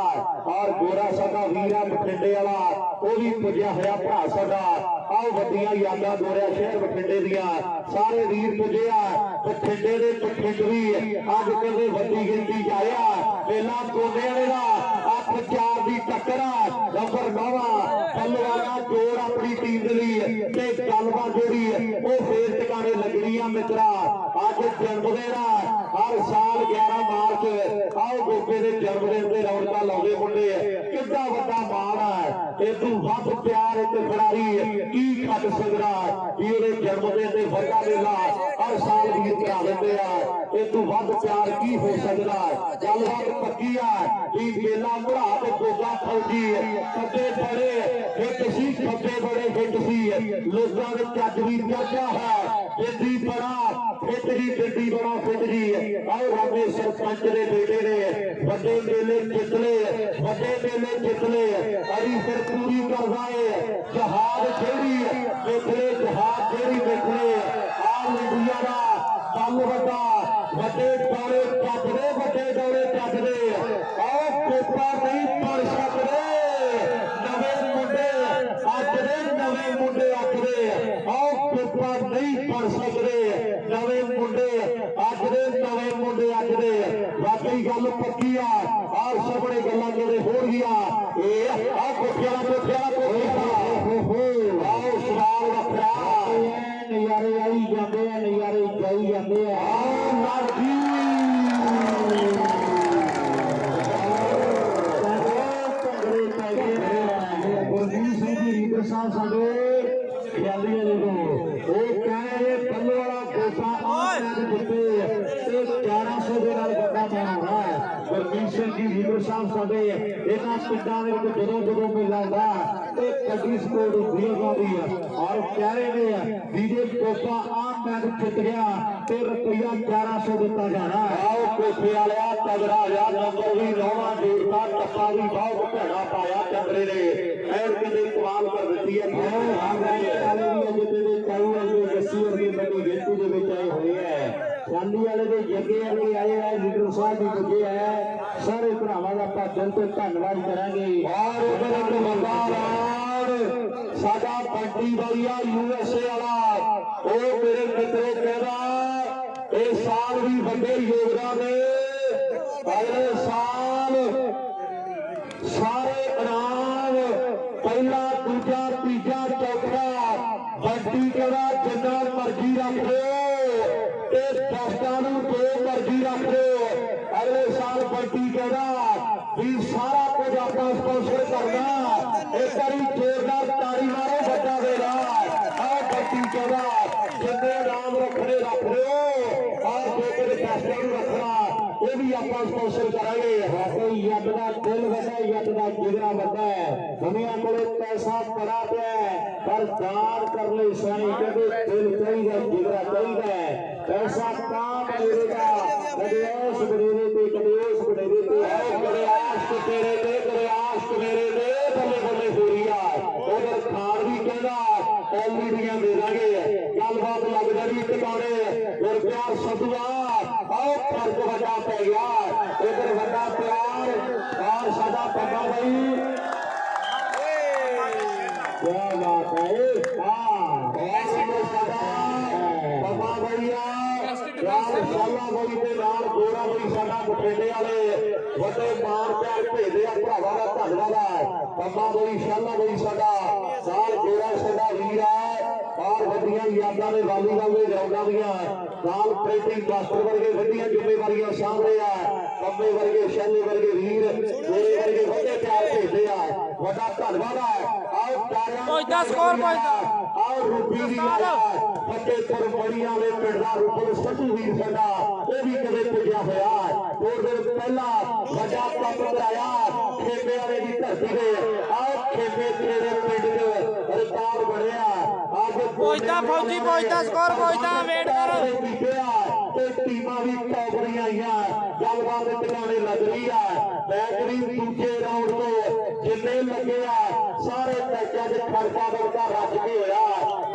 ਔਰ ਗੋਰਾ ਸਾਡਾ ਵੀਰ ਆ ਬਠਿੰਡੇ ਵਾਲਾ, ਉਹ ਵੀ ਪੁੱਜਿਆ ਹੋਇਆ ਭਰਾ ਸਾਡਾ। ਆਓ ਵੱਡੀਆਂ ਯਾਦਾਂ ਗੋਰਿਆ ਸ਼ਹਿਰ ਬਠਿੰਡੇ ਦੀਆਂ, ਸਾਰੇ ਵੀਰ ਪੁੱਜੇ ਆ ਬਠਿੰਡੇ ਦੇ ਪਠਿੰਡ ਵੀ ਅੱਜ ਕਹਿੰਦੇ ਵੱਡੀ ਗਿਣਤੀ ਚ ਆਇਆ। ਮੇਲਾ ਕੋਨੇ ਵਾਲੇ ਦਾ 8-4 ਦੀ ਟੱਕਰ ਨੰਬਰ 9 ਪੱਲਵਾਨਾ ਜੋੜ ਆਪਣੀ ਟੀਮ ਦੇ ਲਈ ਤੇ ਗੱਲਬਾਤ ਜਿਹੜੀ ਉਹ ਫੇਰ ਟਿਕਾਣੇ ਲੱਗਣੀ ਆ ਮਿੱਤਰਾ। ਅੱਜ ਜਨਮ ਦਿਨ ਆ, ਹਰ ਸਾਲ 11 ਮਾਰਚ ਆਓ ਗੋਪੇ ਦੇ ਜਨਮ ਦਿਨ ਤੇ ਰੌਣਕਾਂ ਲਾਉਂਦੇ ਮੁੰਡੇ, ਕਿੱਡਾ ਵੱਡਾ ਮਾਣ ਆ। ਇਹ ਤੋਂ ਵੱਧ ਪਿਆਰ ਇੱਕ ਖਿਡਾਰੀ ਕੀ ਕੱਢ ਸਕਦਾ ਕਿ ਉਹਦੇ ਜਨਮ ਦਿਨ ਤੇ ਵੱਡਾ ਮੇਲਾ ਹਰ ਸਾਲ ਵੀ ਕਰਾ ਦਿੰਦੇ ਆ। ਇਹ ਤੋਂ ਵੱਧ ਪਿਆਰ ਕੀ ਹੋ ਸਕਦਾ। ਗੱਲਬਾਤ ਪੱਕੀ ਆ ਕਿ ਮੇਲਾ ਭਰਾ ਤੇ ਗੋਗਾ ਫੌਜੀ ਖੱਬੇ ਬੜੇ ਫਿੱਟ ਸੀ, ਖੱਬੇ ਬੜੇ ਫਿੱਟ ਸੀ, ਲੋਕਾਂ ਦੇ ਚੱਜ ਵੀ ਚਾਚਾ ਹੈ ਬਿੱਦੀ ਬੜਾ ਫਿੱਟ ਜੀ, ਬਿੱਦੀ ਬੜਾ ਫਿੱਟ ਜੀ। ਆਓ ਰਾਮੇ ਸਰਪੰਚ ਦੇ ਬੇਟੇ ਨੇ ਵੱਡੇ ਮੇਲੇ ਜਿੱਤ ਲਏ, ਵੱਡੇ ਮੇਲੇ ਜਿੱਤ ਲਏ। ਅਰੀ ਫਿਰ ਪੂਰੀ ਕਰਦਾ ਏ ਜਹਾਜ਼ ਜਿਹੜੀ ਵੇਖਲੇ, ਜਹਾਜ਼ ਜਿਹੜੀ ਵੇਖਲੇ ਆਹ ਇੰਡੀਆ ਦਾ ਕੱਲ ਵੱਡਾ ਵੱਡੇ ਡੋਲੇ ਚੱਜਦੇ, ਵੱਡੇ ਡੋਲੇ ਚੱਜਦੇ। ਆਹ ਪੇਪਰ ਨਹੀਂ ਪੜ ਸਕਦੇ ਨਵੇਂ ਮੁੰਡੇ ਅੱਜ ਦੇ, ਨਵੇਂ ਮੁੰਡੇ ਅੱਜ ਦੇ। ਆਹ ਪੇਪਰ ਨਹੀਂ ਪੜ ਸਕਦੇ ਨਵੇਂ ਮੁੰਡੇ ਅੱਜ ਦੇ, ਨਵੇਂ ਮੁੰਡੇ ਅੱਜ ਦੇ। ਵਾਕਈ ਗੱਲ ਪੱਕੀ ਆ। ਆਹ ਸਾਹਮਣੇ ਗੱਲਾਂ ਜਿਹੜੇ ਹੋ ਰਹੀਆਂ ਇਹ ਆਹ ਕੋਠਿਆਂ ਆਓ ਸਵਾਲ ਵੱਖਰਾ ਨਜ਼ਾਰੇ ਆਈ ਜਾਂਦੇ ਆ, ਨਜ਼ਾਰੇ ਜਾਈ ਜਾਂਦੇ ਆ। ਗੁਰਜੀਤ ਸਿੰਘ ਜੀ ਰੀਡਰ ਸਾਹਿਬ ਸਾਡੇ ਖਿਆਲੀਆਂ ਦੇ ਉਹ ਕਹਿੰਦੇ ਪੱਲੇ ਵਾਲਾ ਗੋਸਾ ਆਹ ਦਿੱਤੇ ਤੇ 1100 ਦੇ ਨਾਲ ਵੱਡਾ ਬਣਾਉਣਾ ਹੈ। ਗੁਰਜੀਤ ਸਿੰਘ ਜੀ ਰੀਡਰ ਸਾਹਿਬ ਸਾਡੇ ਇਹਨਾਂ ਪਿੰਡਾਂ ਦੇ ਵਿੱਚ ਜਦੋਂ ਮੇਲਾ ਹੁੰਦਾ ਤੇ ਕੱਡੀ ਸਪੋਰਟ ਹੁੰਦੀ ਹੈ ਔਰ ਕਹਿ ਰਹੇ ਨੇ ਵੀਰੇ ਗੋਸਾ ਆਹ ਮੈਚ ਜਿੱਤ ਗਿਆ ਤੇ ਰੁਪਈਆ 1100 ਦਿੱਤਾ ਜਾਣਾ। ਆਓ ਕੋਠੇ ਵਾਲਿਆ ਤਗੜਾ ਹੋਇਆ, ਨੰਬਰ ਵੀ 9ਵਾਂ ਜੋੜਦਾ, ਟੱਪਾ ਵੀ ਬਹੁਤ ਭੈੜਾ ਪਾਇਆ ਚੰਦਰੇ ਨੇ, ਐਨ ਕਿਤੇ ਕਮਾਲ ਕਰ ਦਿੱਤੀ ਹੈ। ਜੱਸੀ ਵਰਗੇ ਵੱਡੀ ਗਿਣਤੀ ਦੇ ਵਿੱਚ ਆਏ ਹੋਏ ਹੈ। ਚਾਂਦੀ ਵਾਲੇ ਦੇ ਜੱਗੇ ਵਾਲੇ ਆਏ ਹੈ, ਲੀਡਰ ਸਾਹਿਬ ਵੀ ਪੁੱਜੇ ਹੈ। ਸਾਰੇ ਭਰਾਵਾਂ ਦਾ ਆਪਾਂ ਦਿਲ ਤੋਂ ਧੰਨਵਾਦ ਕਰਾਂਗੇ। ਔਰ ਉਧਰ ਇੱਕ ਬੰਦਾ ਸਾਡਾ ਬੰਟੀ ਬਾਈ ਆ USA ਵਾਲਾ, ਉਹ ਮੇਰੇ ਮਿੱਤਰੋ ਕਹਿੰਦਾ ਇਹ ਸਾਲ ਵੀ ਵੱਡੇ ਯੋਗਦਾਨ ਨੇ। ਅਗਲੇ ਸਾਲ ਸਾਰੇ ਇਨਾਮ ਪਹਿਲਾ ਦੂਜਾ ਤੀਜਾ ਚੌਥਾ ਬੰਟੀ ਕਹਿੰਦਾ ਜਿੰਨਾ ਮਰਜ਼ੀ ਰੱਖ ਦਿਓ ਤੇ ਦਸਤਾਂ ਨੂੰ ਜੋ ਮਰਜ਼ੀ ਰੱਖ ਦਿਓ। ਅਗਲੇ ਸਾਲ ਬੰਟੀ ਕਹਿੰਦਾ ਵੀ ਸਾਰਾ ਕੁਝ ਆਪਾਂ ਸਪਾਂਸਰ ਕਰਨਾ। ਇੱਕ ਵਾਰੀ ਜ਼ੋਰਦਾਰ ਤਾੜੀ ਮਾਰੋ ਵੱਡਾ ਵੇਲਾ। ਆਹ ਬੰਟੀ ਕਹਿੰਦਾ ਜਿੰਨੇ ਨਾਮ ਰੱਖਣੇ ਰੱਖ ਦਿਓ, ਆਹ ਜੋ ਕੁਝ ਦਸਤਾਂ ਨੂੰ ਰੱਖਣਾ ਇਹ ਵੀ ਆਪਾਂ ਸਪਾਂਸਰ ਕਰਾਂਗੇ। ਵਾਕਈ ਯੱਦ ਦਾ ਦਿਲ ਵੱਡਾ, ਯੱਦ ਦਾ ਜਿਗਰਾ ਵੱਡਾ ਹੈ। ਦੁਨੀਆ ਕੋਲੇ ਪੈਸਾ ਬੜਾ ਪਿਆ ਪਰ ਦਾਨ ਕਰਨ ਲਈ ਸਾਈਂ ਕਹਿੰਦੇ ਦਿਲ ਚਾਹੀਦਾ, ਜਿਗਰਾ ਚਾਹੀਦਾ। ਪੈਸਾ ਤਾਂ ਮਿਲੇਗਾ ਕਦੇ ਉਸ ਬੜੇਰੇ ਤੇ, ਕਦੇ ਉਸ ਬੜੇਰੇ ਤੇ। ਕਦੇ ਆਸ਼ਕ ਤੇਰੇ ਤੇ, ਕਦੇ ਆਸ਼ਕ ਮੇਰੇ ਤੇ, ਬੱਲੇ ਬੱਲੇ ਹੋਰੀ ਆ। ਉਧਰ ਖਾਨ ਵੀ ਕਹਿੰਦਾ ਐਲਈਡੀਆਂ ਦੇ ਦਾਂਗੇ, ਗੱਲਬਾਤ ਲੱਗ ਜਾਣੀ ਟਿਕਾਣੇ। ਗੁਰਪਿਆਰ ਸਦੂਆ ਆਓ ਫਰਕ ਵੱਡਾ ਪੈ ਗਿਆ। ਇਧਰ ਵੱਡਾ ਪਿਆਰ ਔਰ ਸਾਡਾ ਪੱਗਾ ਬਾਈ ਕਿਆ ਬਾਤ ਹੈ। ਹਾਂ ਪੱਗਾ ਬਾਈਆ ਯਾਰ ਸ਼ਾਲਾ ਬਾਈ ਦੇ ਨਾਲ ਗੋਰਾ ਬਾਈ ਸਾਡਾ ਬਠਿੰਡੇ ਵਾਲੇ ਵੱਡੇ ਮਾਣ ਪਿਆਰ ਭੇਜਦੇ ਆ ਭਰਾਵਾਂ ਦਾ ਧੰਨਵਾਦ ਹੈ। ਪੱਗਾ ਬਾਈ ਸ਼ਾਲਾ ਬਾਈ ਸਾਡਾ ਨਾਲ ਗੋਰਾ ਸਾਡਾ ਵੀਰ ਹੈ ਔਰ ਵੱਡੀਆਂ ਯਾਦਾਂ ਦੇ ਵਾਲੀਬਾਲ ਦੇ ਗਰਾਊਂਡਾਂ ਦੀਆਂ ਨਾਲ ਪ੍ਰਿੰਟਿੰਗ ਮਾਸਟਰ ਵਰਗੇ ਵੱਡੀਆਂ ਜ਼ਿੰਮੇਵਾਰੀਆਂ ਸਾਂਭ ਰਹੇ ਆ। ਕੰਮੇ ਵਰਗੇ ਸ਼ੈਲੇ ਵਰਗੇ ਵੀਰ ਮੇਰੇ ਵਰਗੇ ਵੱਡੇ ਪਿਆਰ ਭੇਜਦੇ ਆ। ਵੱਡਾ ਧੰਨਵਾਦ ਹੈ। ਆਓ ਤਾਰਿਆਂ ਪਹੁੰਚਦਾ ਸਕੋਰ ਪਹੁੰਚਦਾ। ਆਓ ਰੂਪੀ ਦੀ ਬੱਚੇ ਪਰ ਬੜੀਆਂ ਦੇ ਪਿੰਡ ਦਾ ਰੂਪਲ ਸੱਟੂ ਵੀਰ ਸਾਡਾ ਉਹ ਵੀ ਕਦੇ ਪੁੱਜਿਆ ਹੋਇਆ। 2 ਦਿਨ ਪਹਿਲਾਂ ਵੱਡਾ ਕੰਮ ਕਰਾਇਆ ਖੇਮੇ ਵਾਲੇ ਦੀ ਧਰਤੀ ਤੇ। ਆਓ ਖੇਮੇ ਤੇਰੇ ਪਿੰਡ ਚ ਰਿਕਾਰਡ ਬਣਿਆ। ਅੱਜ ਪਹੁੰਚਦਾ ਫੌਜੀ, ਪਹੁੰਚਦਾ ਸਕੋਰ ਪਹੁੰਚਦਾ, ਵੇਟ ਕਰ। ਤੇ टीमां भी टॉप ਦੀਆਂ ਆਈਆਂ ਗੱਲਬਾਤ ਟਿਕਾਣੇ ਲੱਗ ਰਹੀ ਆ ਬੈਟਰੀ ਦੂਜੇ ਰਾਉਂਡ ਤੋਂ ਜਿੰਨੇ ਲੱਗੇ ਆ ਸਾਰੇ ਮੈਚਾਂ 'ਚ ਖੜਕਾ ਦੜਕਾ ਰੱਜ ਕੇ ਹੋਇਆ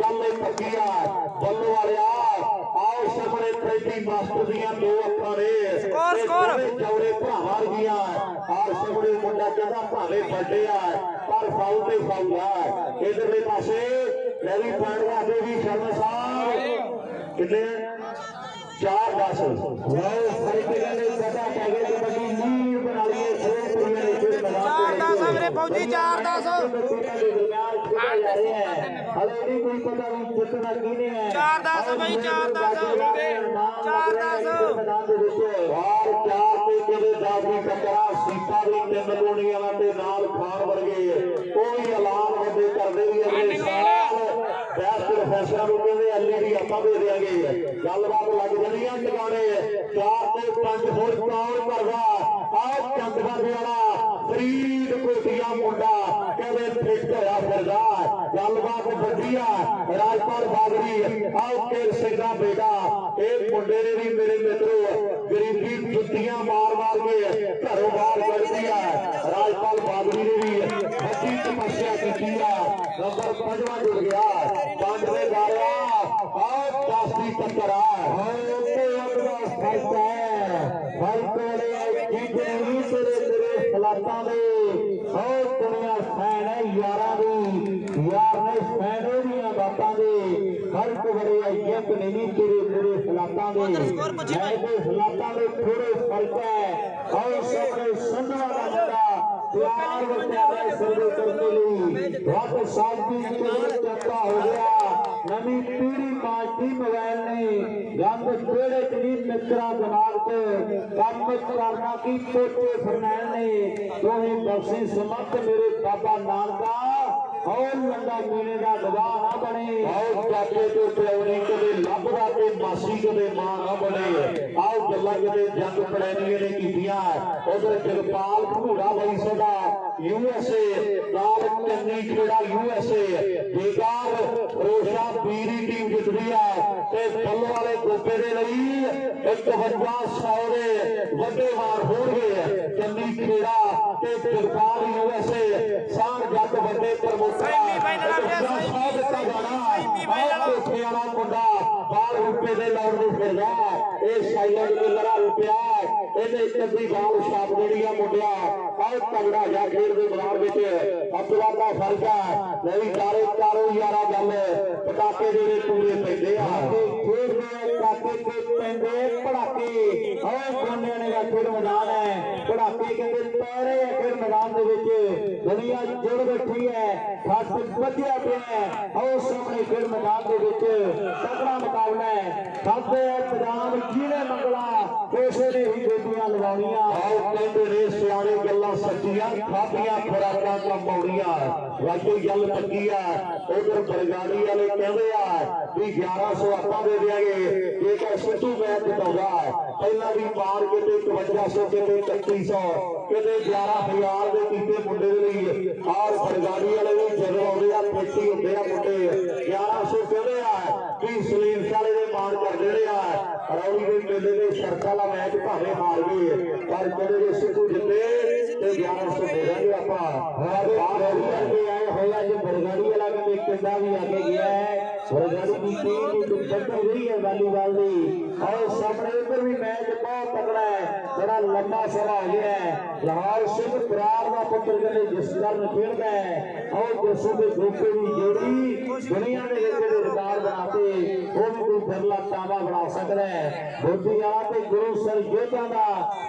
ਗੱਲ ਇਹ ਪੱਕੀ ਆ ਬੱਲੂ ਵਾਲਿਆ ਆਓ ਸਾਹਮਣੇ ਟ੍ਰੇਡੀ ਮਾਸਟਰ ਦੀਆਂ ਦੋ ਅੱਖਾਂ ਨੇ ਸਕੋਰ ਜੌੜੇ ਭਰਾਵਾਂ ਵਰਗੀਆਂ ਆਹ ਸਾਹਮਣੇ ਮੁੰਡਾ ਕਹਿੰਦਾ ਭਾਵੇਂ ਵੱਡੇ ਆ ਪਰ ਫਾਉਲ ਤੇ ਫਾਉਲ ਆ ਇਧਰਲੇ ਪਾਸੇ ਲੈ ਵੀ ਪਾਣੀਆਂ ਦੇ ਵੀ ਸ਼ਰਮਾ ਸਾਹਿਬ ਕਿੰਨੇ 4-10 ਵਾਓ ਫਾਈਟਿੰਗਾਂ ਦੇ ਸਦਾ ਪੈਗੇ ਤੇ ਵੱਡੀ ਲੀਡ ਬਣਾ ਲਈਏ ਛੇ ਕੁੜੀਆਂ ਨੇ ਫਿਰ ਮੈਦਾਨ 4-10 ਮੇਰੇ ਫੌਜੀ 4-10 ਹਲੇ ਨਹੀਂ ਕੋਈ ਪਤਾ ਵੀ ਜਿੱਤਣਾ ਕਿਹਨੇ ਹੈ 4-10 ਬਈ 4-10 4-10 ਮੈਦਾਨ ਦੇ ਵਿੱਚ ਵਾਰ 4 ਤੇ ਕਿਹਦੇ ਦਾਦੀ ਟੱਕਰਾ ਸੀਤਾ ਦੇ ਤਿੰਨ ਗੋਲੀਆਂ ਤੇ ਨਾਲ ਖਾਨ ਵਰਗੇ ਕੋਈ ਐਲਾਨ ਵੱਡੇ ਕਰਦੇ ਵੀ ਅਗਲੇ ਸਾਲ ਬੈਸਟ ਪ੍ਰੋਫੈਸਰ ਨੂੰ ਕਹਿੰਦੇ ਐਲਈਡੀ ਆਪਾਂ ਦੇ ਦੇਾਂਗੇ ਗੱਲਬਾਤ ਲੱਗ ਜਾਣੀ ਆ ਟਿਕਾਣੇ 4 ਤੇ 5 ਹੋਰ ਕੌਣ ਕਰਦਾ ਆਹ ਚੰਦਵਾਦੇ ਵਾਲਾ ਫਰੀਦ ਕੋਟੀਆ ਮੁੰਡਾ ਕਹਿੰਦੇ ਫਿੱਟ ਹੋਇਆ ਫਿਰਦਾ ਗੱਲਬਾਤ ਵੱਡੀ ਆ ਰਾਜਪਾਲ ਬਾਗਰੀ ਆਹ ਕੇਰ ਸਿੰਘ ਦਾ ਬੇਟਾ ਇਹ ਮੁੰਡੇ ਨੇ ਵੀ ਮੇਰੇ ਮਿੱਤਰੋ ਗਰੀਬੀ ਜੁੱਤੀਆਂ ਮਾਰ ਕੇ ਘਰੋਂ ਬਾਹਰ ਕੱਢਦੀ ਆ ਰਾਜਪਾਲ ਬਾਗਰੀ ਨੇ ਵੀ ਵੱਡੀ ਤਪੱਸਿਆ ਕੀਤੀ ਆ ਨੰਬਰ 5ਵਾਂ ਜੁੜ ਗਿਆ 5 ਦੇ ਗਾਲਿਆ ਆਹ 10 ਦੀ ਟੱਕਰ ਆ ਤੇ ਆਪਣਾ ਫਾਈਟ ਹੈ ਫਾਈਟ ਵਾਲੇ ਜੀਤੇ ਨਹੀਂ ਤੇਰੇ ਹਾਲਾਤਾਂ ਦੇ ਬਹੁਤ ਦੁਨੀਆ ਫੈਨ ਹੈ ਯਾਰਾਂ ਦੀ ਯਾਰ ਨੇ ਫੈਨ ਦੀਆਂ ਬਾਤਾਂ ਦੇ ਫਰਕ ਬੜੇ ਅਜਿਬ ਨਹੀਂ ਤੇਰੇ ਹਾਲਾਤਾਂ ਦੇ ਮੇਰੇ ਹਾਲਾਤਾਂ ਦੇ ਥੋੜੇ ਫਰਕ ਹੈ ਆਓ ਸਾਰੇ ਸੰਧਵਾ ਦਾ ਮੁੰਡਾ ਪਿਆਰ ਵਰਤਿਆ ਹੈ ਸਰਵੇ ਕਰਨ ਲਈ ਬਹੁਤ ਸਾਜ਼ੀ ਚੰਗਾ ਹੋ ਗਿਆ ਨਵੀਂ ਪੀੜ੍ਹੀ ਪਾਰਟੀ ਮੋਬਾਈਲ ਨੇ ਗੰਦ ਕਿਹੜੇ ਚ ਨਹੀਂ ਮਿੱਤਰਾਂ ਦਿਮਾਗ ਤੇ ਕੰਮ ਕਰਨਾ ਕੀ ਪੋਚੇ ਫਰਨੈਲ ਨੇ ਦੋਵੇਂ ਬਖਸ਼ੀ ਸਮਤ ਮੇਰੇ ਬਾਬਾ ਨਾਨਕਾ ਔਰ ਲੰਡਾ ਮੀਨੇ ਦਾ ਗਵਾਹ ਨਾ ਬਣੇ ਔਰ ਚਾਚੇ ਤੇ ਪਿਉਣੀ ਕਦੇ ਲੱਭਦਾ ਤੇ ਮਾਸੀ ਕਦੇ ਮਾਂ ਨਾ ਬਣੇ ਆਓ ਗੱਲਾਂ ਕਦੇ ਜੰਗ ਪੜੈਣੀਆਂ ਨੇ ਕੀਤੀਆਂ ਉਧਰ ਜਗਪਾਲ ਘੂੜਾ ਬਾਈ ਸਾਡਾ USA ਨਾਲ ਚੰਨੀ ਖੇੜਾ USA ਬੇਕਾਰ ਰੋਸ਼ਾ ਪੀਰੀ ਟੀਮ ਜਿੱਤਦੀ ਹੈ ਤੇ ਬੱਲੋ ਵਾਲੇ ਗੋਪੇ ਦੇ ਲਈ 5100 ਦੇ ਵੱਡੇ ਵਾਰ ਹੋਣਗੇ ਚੰਨੀ ਖੇੜਾ ਤੇ ਜਗਪਾਲ USA ਸਾਨ ਜੱਟ ਵੱਡੇ ਪ੍ਰਮੋਟਰ ਵਾਲਾ ਮੁੰਡਾ ਬਾਲ ਰੁਪਏ ਦੇ ਲੌੜ ਨੂੰ ਫਿਰਦਾ ਇਹ ਸਾਈਲੈਂਟ ਮਿਲਰਾ ਰੁਪਿਆ ਇਹਨੇ ਇੱਕ ਅੱਧੀ ਬਾਲ ਛਾਪ ਦੇਣੀ ਆ ਮੁੰਡਿਆ ਬਹੁਤ ਤਗੜਾ ਜਾ ਖੇਡ ਦੇ ਮੈਦਾਨ ਵਿੱਚ ਅਬਦੁੱਲਾ ਦਾ ਫਰਕ ਹੈ ਲੈ ਵੀ ਚਾਰੋਂ ਯਾਰਾ ਗੱਲ ਪਟਾਕੇ ਜਿਹੜੇ ਪੂਰੇ ਪੈਂਦੇ ਆ ਖੇਡਦੇ ਕਾਕੇ ਤੇ ਪੈਂਦੇ ਪੜਾਕੇ ਓਏ ਕੋਨਿਆਂ ਨੇ ਦਾ ਖੇਡ ਮੈਦਾਨ ਹੈ ਪੜਾਕੇ ਕਹਿੰਦੇ ਪੈਰੇ ਖੇਡ ਮੈਦਾਨ ਦੇ ਵਿੱਚ ਦੁਨੀਆ ਜੁੜ ਬੈਠੀ ਹੈ ਫੱਟ ਵੱਜਿਆ ਪਿਆ ਹੈ ਆਓ ਸਾਹਮਣੇ ਖੇਡ ਮੈਦਾਨ ਦੇ ਵਿੱਚ ਤਗੜਾ ਮੁਕਾਬਲਾ ਹੈ ਖਾਦੇ ਮੈਦਾਨ ਜਿਹਨੇ ਮੰਗਲਾ ਉਸੇ ਨੇ ਹੀ ਗੋਲੀਆਂ ਲਗਾਉਣੀਆਂ ਆਓ ਕਹਿੰਦੇ ਨੇ ਸਿਆਣੇ ਗੱਲਾਂ ਸੱਚੀਆਂ ਖਾਦੀਆਂ ਖੁਰਾਕਾਂ ਕਮਾਉਣੀਆਂ ਵਾਕਈ ਗੱਲ ਪੱਕੀ ਆ ਉਧਰ ਬਰਗਾੜੀ ਵਾਲੇ ਕਹਿੰਦੇ ਆ ਵੀ 1100 ਆਪਾਂ ਦੇ ਦਿਆਂਗੇ ਜੇਕਰ ਸਿੱਧੂ ਮੈਚ ਜਿਤਾਉਂਦਾ ਪਹਿਲਾਂ ਵੀ ਮਾਰ ਕੇ ਤੇ 5500 ਕਿਤੇ 3300 ਕਿਤੇ 11000 ਦੇ ਕੀਤੇ ਮੁੰਡੇ ਦੇ ਲਈ ਆਹ ਬਰਗਾੜੀ ਵਾਲੇ ਵੀ ਜਦੋਂ ਆਉਂਦੇ ਆ ਪੇਟੀ ਹੁੰਦੇ ਆ ਮੁੰਡੇ 1100 ਕਹਿੰਦੇ ਆ ਵੀ ਸਲੀਮ ਵਾਲੇ ਦੇ ਮਾਣ ਕਰਦੇ ਰਹੇ ਆ ਰੌਲੀ ਦੇ ਮੇਲੇ ਦੇ ਸ਼ਰਤਾਂ ਵਾਲਾ ਮੈਚ ਭਾਵੇਂ ਹਾਰ ਗਏ ਪਰ ਕਹਿੰਦੇ ਜੇ ਸਿੱਧੂ ਜਿੱਤੇ ਤੇ 1100 ਦੇ ਦਾਂਗੇ ਆਪਾਂ ਹੋਰ ਬਾਹਰ ਆਏ ਹੋਇਆ ਜੇ ਬਰਗਾੜੀ ਵਾਲਾ ਕਹਿੰਦੇ ਕਿੰਦਾ ਵੀ ਅੱਗੇ ਗਿਆ ਹੈ ਬਰਗਾੜੀ ਦੀ ਟੀਮ ਦੀ ਟੱਕਰ ਰਹੀ ਹੈ ਵਾਲੀਬਾਲ ਦੀ ਔਰ ਸਾਹਮਣੇ ਇੱਧਰ ਵੀ ਮੈਚ ਬਹੁਤ ਤਕੜਾ ਹੈ ਬੜਾ ਲੰਮਾ ਸਮਾਂ ਹੋ ਗਿਆ ਹੈ ਲਾਹੌਰ ਸਿੰਘ ਪ੍ਰਾਰ ਦਾ ਪੁੱਤਰ ਕਹਿੰਦੇ ਜਿਸ ਕਰਨ ਖੇਡਦਾ ਹੈ ਔਰ ਜੱਸੂ ਦੇ ਗੋਪੇ ਦੀ ਜੋੜੀ ਦੁਨੀਆ ਦੇ ਵਿੱਚ ਜਿਹੜੇ ਰਿਕਾਰਡ ਬਣਾਤੇ ਉਹ ਵੀ ਕੋਈ ਫਿਰਲਾ ਤਾਵਾ ਬਣਾ ਸਕਦਾ ਹੈ ਬੋਦੀ ਵਾਲਾ ਤੇ ਗੁਰੂ ਸਰ ਯੋਧਾ ਦਾ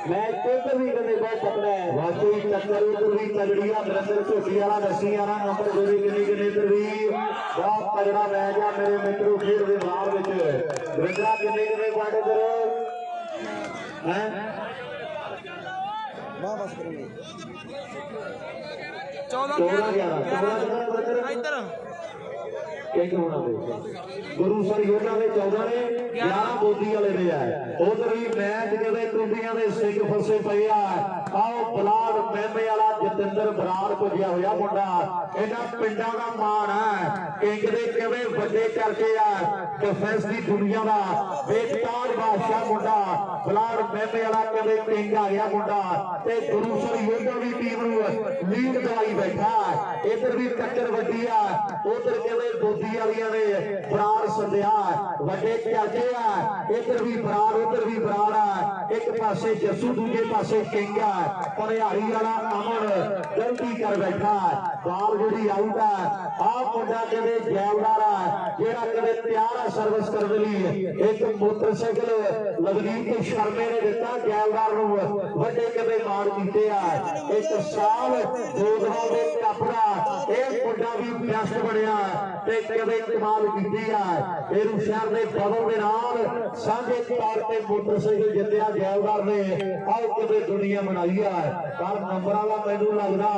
ਮੈਚ ਇੱਧਰ ਵੀ ਕਹਿੰਦੇ ਬਹੁਤ ਤਕੜਾ ਹੈ ਵਾਕਈ ਟੱਕਰ ਉੱਧਰ ਵੀ ਤਗੜੀ ਆ ਨਰਿੰਦਰ ਝੋਟੀ ਵਾਲਾ ਦੱਸੀ ਆ ਨਾ ਨੰਬਰ 2 ਦੀ ਕਿੰਨੀ ਇੱਧਰ ਵੀ ਬਹੁਤ ਤਗੜਾ ਮੈਚ ਆ ਮੇਰੇ ਮਿੱਤਰੋ ਖੇਡ ਦੇ ਮੈਦਾਨ ਵਿੱਚ ਰਿੰਦਰਾ ਕਿੰਨੇ ਪੁਆਇੰਟ ਇੱਧਰ ਹੈ ਵਾਹ ਬਸ ਕਰੋਗੇ 14 ਇੱਧਰ ਕਿੰਗ ਹੋਣਾ ਦੇ ਗੁਰੂ ਸਰ ਯੋਧਾ ਦੇ 14 ਨੇ 11 ਬੋਦੀ ਵਾਲੇ ਦੇ ਆ ਉਧਰ ਵੀ ਮੈਚ ਜਿਹਦੇ ਟੁੰਡੀਆਂ ਦੇ ਸਿੰਘ ਫਸੇ ਪਏ ਆ आओ बलाड़ मेमे वाला जतिंदर बराड़ पुजिया होया मुंडा इन्हां पिंडां दा मान है किंग दे किवें वड्डे चर्चे आ डिफेंस दी दुनिया दा बेताज बादशाह मुंडा बलाड़ मेमे वाला किवें किंग आ गया मुंडा ते गुरुसर योद्धा भी टीम नूं लीड दवाई बैठा इधर भी टक्कर वड्डी आ उधर किवें बोदी वालियां ने बराड़ सद्दिया वड्डे चर्चे आ इधर भी बराड़ उधर भी बराड़ आ एक पासे जस्सू दूजे पासे किंग आ पनिहारी वाला अमन गलती कर बैठा बाल जी आउट आ मुंडा कदे जैलदार आ जेड़ा कदे तैयार है सर्विस करने लिए एक मोटरसाइकिल लवनीत शर्मे ने दिता जैलदार नूं वड्डे कदे मार कीते आ एक साल दोदवा दे कपड़ा ए मुंडा भी बेस्ट बनया ते कदे कमाल कीती आ एरू शहर दे बदल दे नाल सांझे तौर ते मोटरसाइकिल जितया जैलदार ने आओ कदे दुनिया बनाई है पर नंबरां दा मैनूं लगदा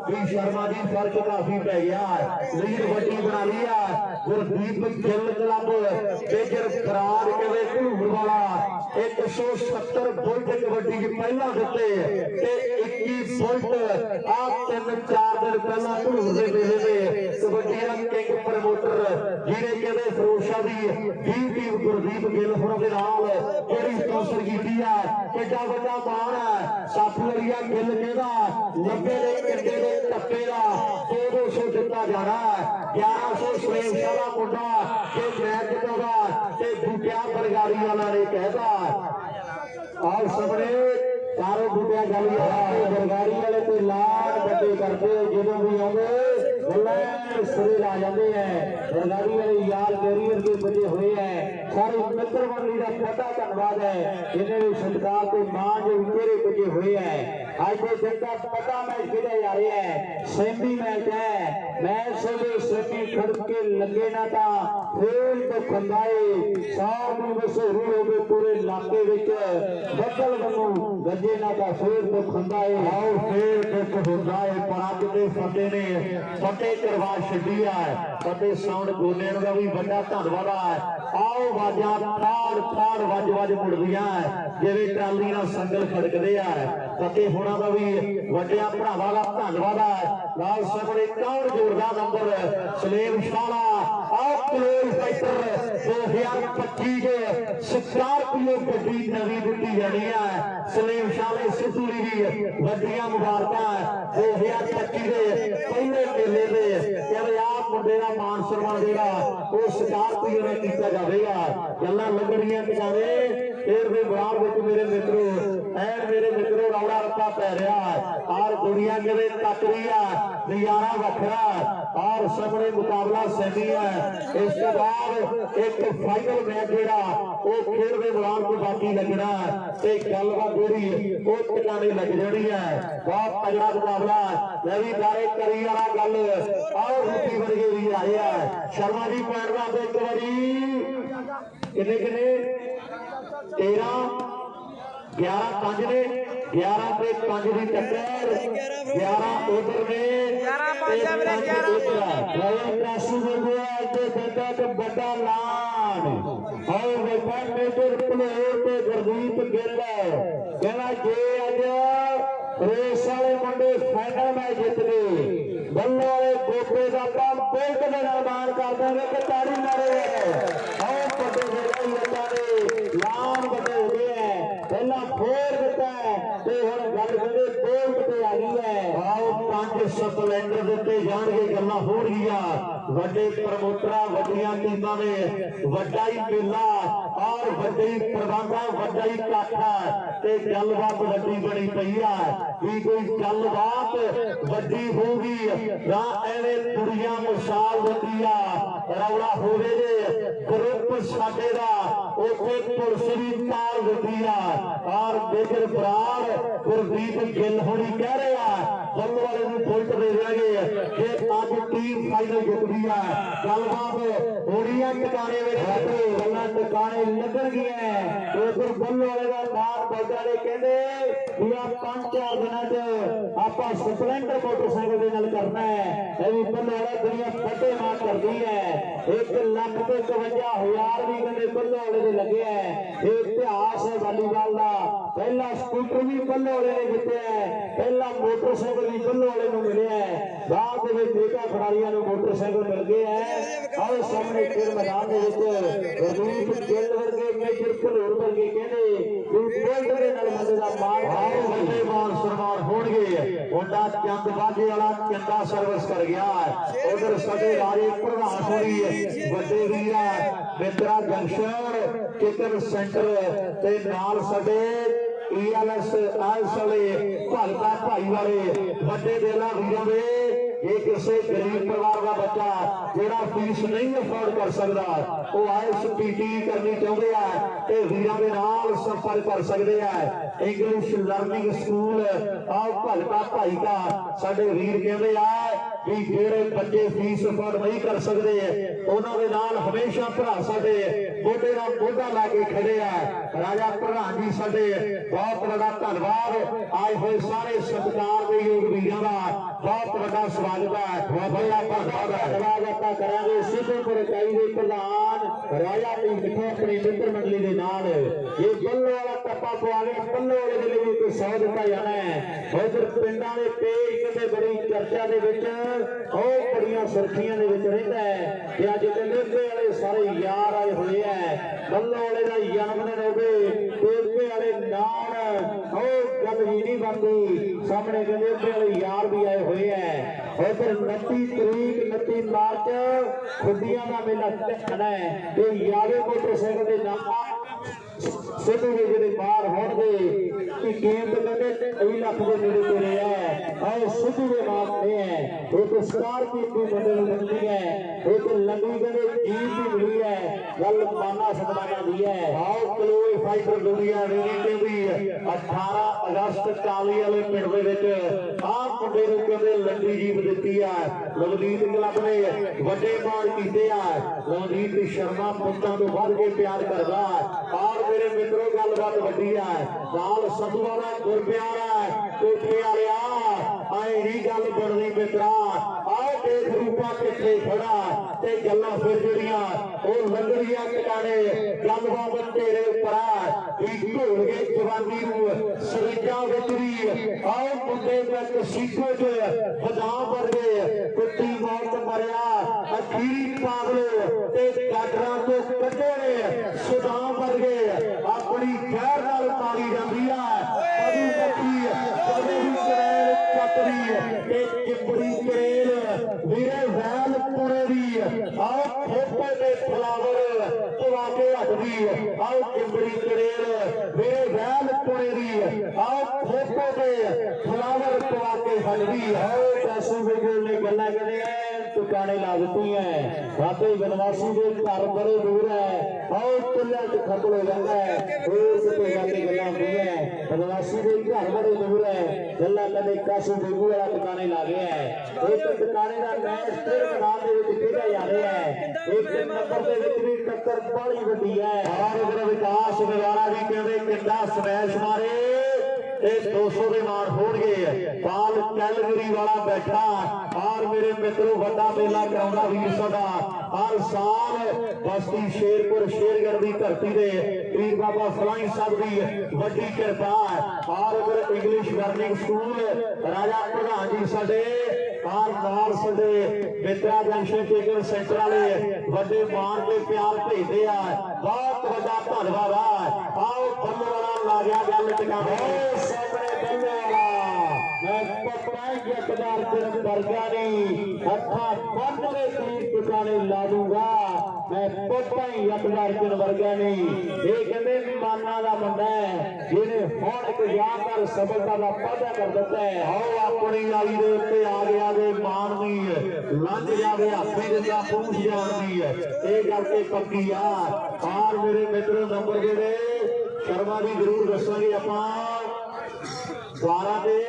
भी शर्मा जी फर्क काफी पै गया लीड वड्डी बना ली है गुरदीप गिल क्लब बेजर फरार कदे धूड़ वाला 170 बुलट कबड्डी की पहला दिते ते 21 बुलट आ 3-4 दिन पहला धूड़ दे मेले में कबड्डी दा किंग प्रमोटर जिहने कदे फरोशा दी टीम गुरदीप गिल होरां दे नाल जेहड़ी स्पॉन्सर कीती है किड्डा वड्डा मान है साफूरिया गिल कहदा 90 दे किड्डे दे टप्पे दा 200 दिता जाना 1100 सुरेश वाला मुंडा के मैच जिताउगा ते बूटिया बरगारी वाला ने कहता आओ सबने चारों बूटिया गली बरगारी वाले ते लाड बड्डे करते ਜਦੋਂ भी आउंदे गल्लां सिरे ला जांदे हैं बरगारी वाले यार कैरियर के बजे हुए हैं सारे मित्र मंडली का बड़ा धन्यवाद है जिन्हें भी सत्कार ते मान जो उतेरे बजे हुए हैं आज के दिन का पता मैच खेला जा रहा है सेमी मैच है मैच से सेमी खड़ के लगे ना ता खेल तो खंदाए साथ में मशहूर हो गए पूरे इलाके विच बदल बनू गजे ना ता फेर तो खंदाए आओ फेर तो खंदाए पर अज दे फटे ने फटे करवा छड्डी है फटे साउंड गोने दा भी बड़ा धन्यवाद है आओ वाजा फाड़ वज मुड़दियां जिवें ट्राली नाल संगल खड़कदे आ फटे होना दा भी वड्डिया भरावां दा धन्नवाद है लाल सामने कौन जोड़दा नंबर सलेम शाला आओ क्लोज फाइटर 2025 के स्कॉर्पियो गड्डी नवी दित्ती जानी है सलेम शाले सिद्धू दी वड्डियां मुबारकां 2025 के पहले मेले दे कहदे आप मुंडे दा मान सम्मान जेड़ा ओ स्कॉर्पियो ने कीता जावेगा गल्लां लगणीਆਂ टकावे फिर भी बाहर विच मेरे मित्रों ऐन मेरे मित्रों रौला रप्पा पै रहा और दुनिया कदे तक रही है नजारा वखरा और सामने मुकाबला सेमी है इस के बाद एक फाइनल मैच जेड़ा वो खेल दे मैदान को बाकी लगना ते गलबात जेड़ी वो टिकाने लग जानी है बहुत तगड़ा मुकाबला मैं भी बारे करी वाला गल और रुपी वर्गे भी आए हैं शर्मा जी पैर दा एक बारी किन्ने किन्ने 13 11 5 ने 11 पे 5 की टक्कर 11 उधर ने 11 5 मेरे 11 कासू में बड़ा लान और बेटा मेजर प्लेयर पे गुरदीप गिल कहना जे अज रेस वाले मुंडे फाइनल मैच जित गए बल्ले वाले गोपे का काम बेल्ट के निर्माण कर देंगे कि ताड़ी मारे और बड़े लान बड़े हो गए हैं पहला फोर दिता है तो हम गल करें बेल्ट पे आ गई है आओ 5 स्पलेंडर दिते जाएंगे गल्ला हो रही वड्डे प्रमोटरा वड्डियां टीमां ने वड्डा ही मेला और वड्डे प्रबंधा वड्डा ही काठा ते गलबात वड्डी बनी पई है भी कोई गलबात वड्डी होगी ना एवें दुनिया मिसाल दित्ती आ रौला होवे जे ग्रुप साडे दा ओथे पुलिस भी ताल दित्ती आ और मेजर बराड़ गुरदीप गिल होनी कह रहे हैं बल्ले वाले नूं बुलट दे देंगे कि टीम फाइनल जितदी है। गलबात हो रही है टिकाने में गल्लां टिकाने लगणगीਆਂ उधर बल्लो वाले का नाम बौद्धा ने कहते भी 5-4 दिनों च आप स्पलेंडर मोटरसाइकिल के नाल करना है। भी बल्लो वाला दुनिया बड़े मार करती है 1,52,000 भी कहते बल्लो वाले के लगे है। इतिहास है वालीबॉल का पहला स्कूटर भी बल्लो वाले ने जितया है पहला मोटरसाइकिल भी बल्लो वाले को मिले है। बाद में बेटा खिडारियों को मोटरसाइकिल मिल गए हैं। और सामने खेल मैदान रजनीश गिल वर्गे मेजर घलोर वर्गे कहते सन्मान होणगे। मुंडा चंद बाजे वाला चंदा सर्विस कर गया है। उधर सदे राजे प्रधान होनी बड़े वीर मित्रा जंक्शन चिकन सेंटर ते नाल सदे ELS वाले भगता भाई वाले बड़े दिल वीरों के ये किसी गरीब परिवार का बच्चा जोड़ा फीस नहीं अफोर्ड कर सकता वो IELTS PT करनी चाहते हैं वीरों के नाल संपर्क कर सकते हैं। इंग्लिश लर्निंग स्कूल आओ भगता भाई का साडे वीर कहते हैं भी जेड़े बच्चे फीस अफोर्ड नहीं कर सकते उन्होंने नाल हमेशा भरा साडे मोढे नाल मोढा ला के खड़े हैं। राजा प्रधान जी साडे बहुत बड़ा धन्यवाद आए हुए सारे सत्कार के योग वीरों का बहुत बड़ा स्वागत है। धन्यवाद आप करेंगे सिद्धपुर इकाई के प्रधान राजा जी मिठो अपनी मित्र मंडली के नाल ये बल्लो वाला टप्पा पवाने बल्लो वाले के लिए कोई 100 दिता जाना है। उधर पिंडा के पेज कहते बड़ी चर्चा के बड़िया सुर्खियां रहता है कि अज देवके वाले सारे यार आए हुए है। बल्लो वाले का जन्मदिन हो गए देवके वाले नाल गल ही नहीं बनती सामने देवके वाले यार भी आए हुए है। उधर 29 तरीक 29 मार्च खुदियां का मेला देखना है तो यावे मोटरसाइकिल के नाम सिद्धू के जो बाहर होंगे गेम तो कहते 2 लाख के नेड़े तेरे है और सिद्धू के नाम में है एक स्टार की मॉडल मिलती है एक लंबी कहते जीप भी मिली है गल माना सदमाना दी है। आओ क्लोई फाइटर दुनिया रेडी भी 18 अगस्त काली वाले पिंड के आप मुंडे को कहते लंबी जीप दी है। लवनीत क्लब ने वड्डे मान किए लवनीत शर्मा पुत्तां तो वध के प्यार करदा और मेरे मित्रों गलबात वड्डी है नाल सदू वाला गुरप्यार है कोठे वालिया आए नहीं गल बननी मित्रा आओ देख रूपा किथे खड़ा ते गल्लां फिर जड़ियां ओ लंगड़ियां टिकाने गलबात तेरे उपर है ढोल के जवानी सरिजा विच भी आओ मुंडे तक सीखो च बदाम वर्गे कुत्ती मौत मरिया अखीरी पागलो ते डाकरां तो कड्डे ने सुदाम वर्गे अपनी खैर नाल मारी जाती है। कभी मक्खी कभी करेल चतरी ते चिपड़ी करेल वीरे वैल पुणे दी आओ खोपे ते फ्लावर पवा के हटदी आओ चिपड़ी करेल वीरे वैल पुणे दी आओ खोपे ते फ्लावर पवा के हटदी आओ पैसे बिगड़ ने गल्ला करे टुकाने ला दी है। बाबे बनवासी के घर बड़े दूर है बहुत चुल्हे च खत्म हो जाता है गल्लां होंदियां है बनवासी के घर बड़े दूर है गल्लां कदे कासू बेगू वाला टुकाने ला गया है। एक टुकाने का मैच फिर मैदान के खेला जा रहा है एक नंबर के भी टक्कर बड़ी वड्डी है और उधर विकास नजारा भी कहते किंडा स्मैश मारे 200 के मान होंगे पाल कैलगरी वाला बैठा और मेरे मित्रों बड़ा मेला कराउंदा वीर साडा हर साल बस्ती शेरपुर शेरगढ़ की धरती से पीर बाबा फलाही साहब की बड़ी कृपा और उधर इंग्लिश लर्निंग स्कूल राजा प्रधान जी साडे और नाल साडे मित्रा जंक्शन चिकन सेंटर वाले बड़े मान के प्यार भेजते हैं बहुत बड़ा धन्यवाद है। आओ बल्लो वाला ला गया गल टिकाने सामने बल्लो वाला मैं पकड़ा जटदार दिन वर्गा नहीं अखा बंद के तीर टिकाने ला दूंगा मैं पक्का ही जटदार दिन वर्गा नहीं ये कहते माना का मुंडा है जिन्हें हुण एक यादगार सफलता का वादा कर दिता है। आओ अपनी नाली के उत्ते आ गया वे मान दी लंघ जावे हाथी जिंदा पहुंच जाती है ये गल ते पक्की आ और मेरे मित्रों नंबर जेडे शर्मा भी जरूर दसांगे आपां 12 ते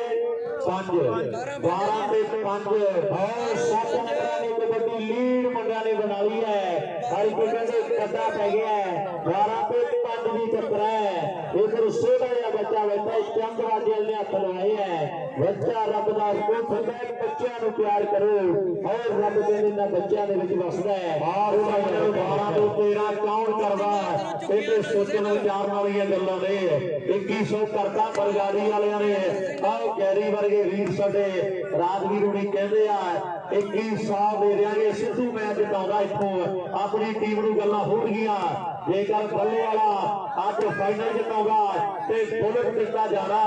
5 बहुत ਵੱਡਾ ਪੈ ਗਿਆ 12 ਤੇ 5 ਦੀ ਟੱਕਰ ਹੈ। ਇਧਰ ਛੋਟਾ ਜਿਹਾ ਬੱਚਾ ਬੈਠਾ ਚੰਦ ਵਾਜੇਲ ਨੇ ਹੱਥ ਲਾਏ ਹੈ। ਬੱਚਾ ਰੱਬ ਦਾ ਹੁਕਮ ਹੁੰਦਾ ਹੈ, ਬੱਚਿਆਂ ਨੂੰ ਪਿਆਰ ਕਰੋ ਔਰ ਰੱਬ ਕਹਿੰਦੇ ਇਹਨਾਂ ਬੱਚਿਆਂ ਦੇ ਵਿੱਚ ਵਸਦਾ ਹੈ। 12 ਤੋਂ 13 ਕੌਣ ਕਰਦਾ ਇਹਦੇ ਸੋਚਣ ਵਿਚਾਰਨ ਵਾਲੀਆਂ ਗੱਲਾਂ ਨੇ। 2100 ਕਰਦਾ ਬਰਗਾੜੀ ਵਾਲਿਆਂ ਨੇ ਆਹ ਗੈਰੀ ਵਰਗੇ ਵੀਰ ਸਾਡੇ ਰਾਜਵੀਰ ਹੁਣੀ ਕਹਿੰਦੇ ਆ 2100 ਦੇ ਦਿਆਂਗੇ। ਸਿੱਧੂ ਮੈਚ ਜਿਤਾਉਂਦਾ ਇੱਥੋਂ ਆਪਣੀ ਟੀਮ ਨੂੰ ਗੱਲਾਂ ਹੋਣਗੀਆਂ। ਜੇਕਰ ਬੱਲੇ ਵਾਲਾ ਅੱਜ ਫਾਈਨਲ ਜਿਤਾਉਂਦਾ ਤੇ ਬੁਲਟ ਦਿੱਤਾ ਜਾਣਾ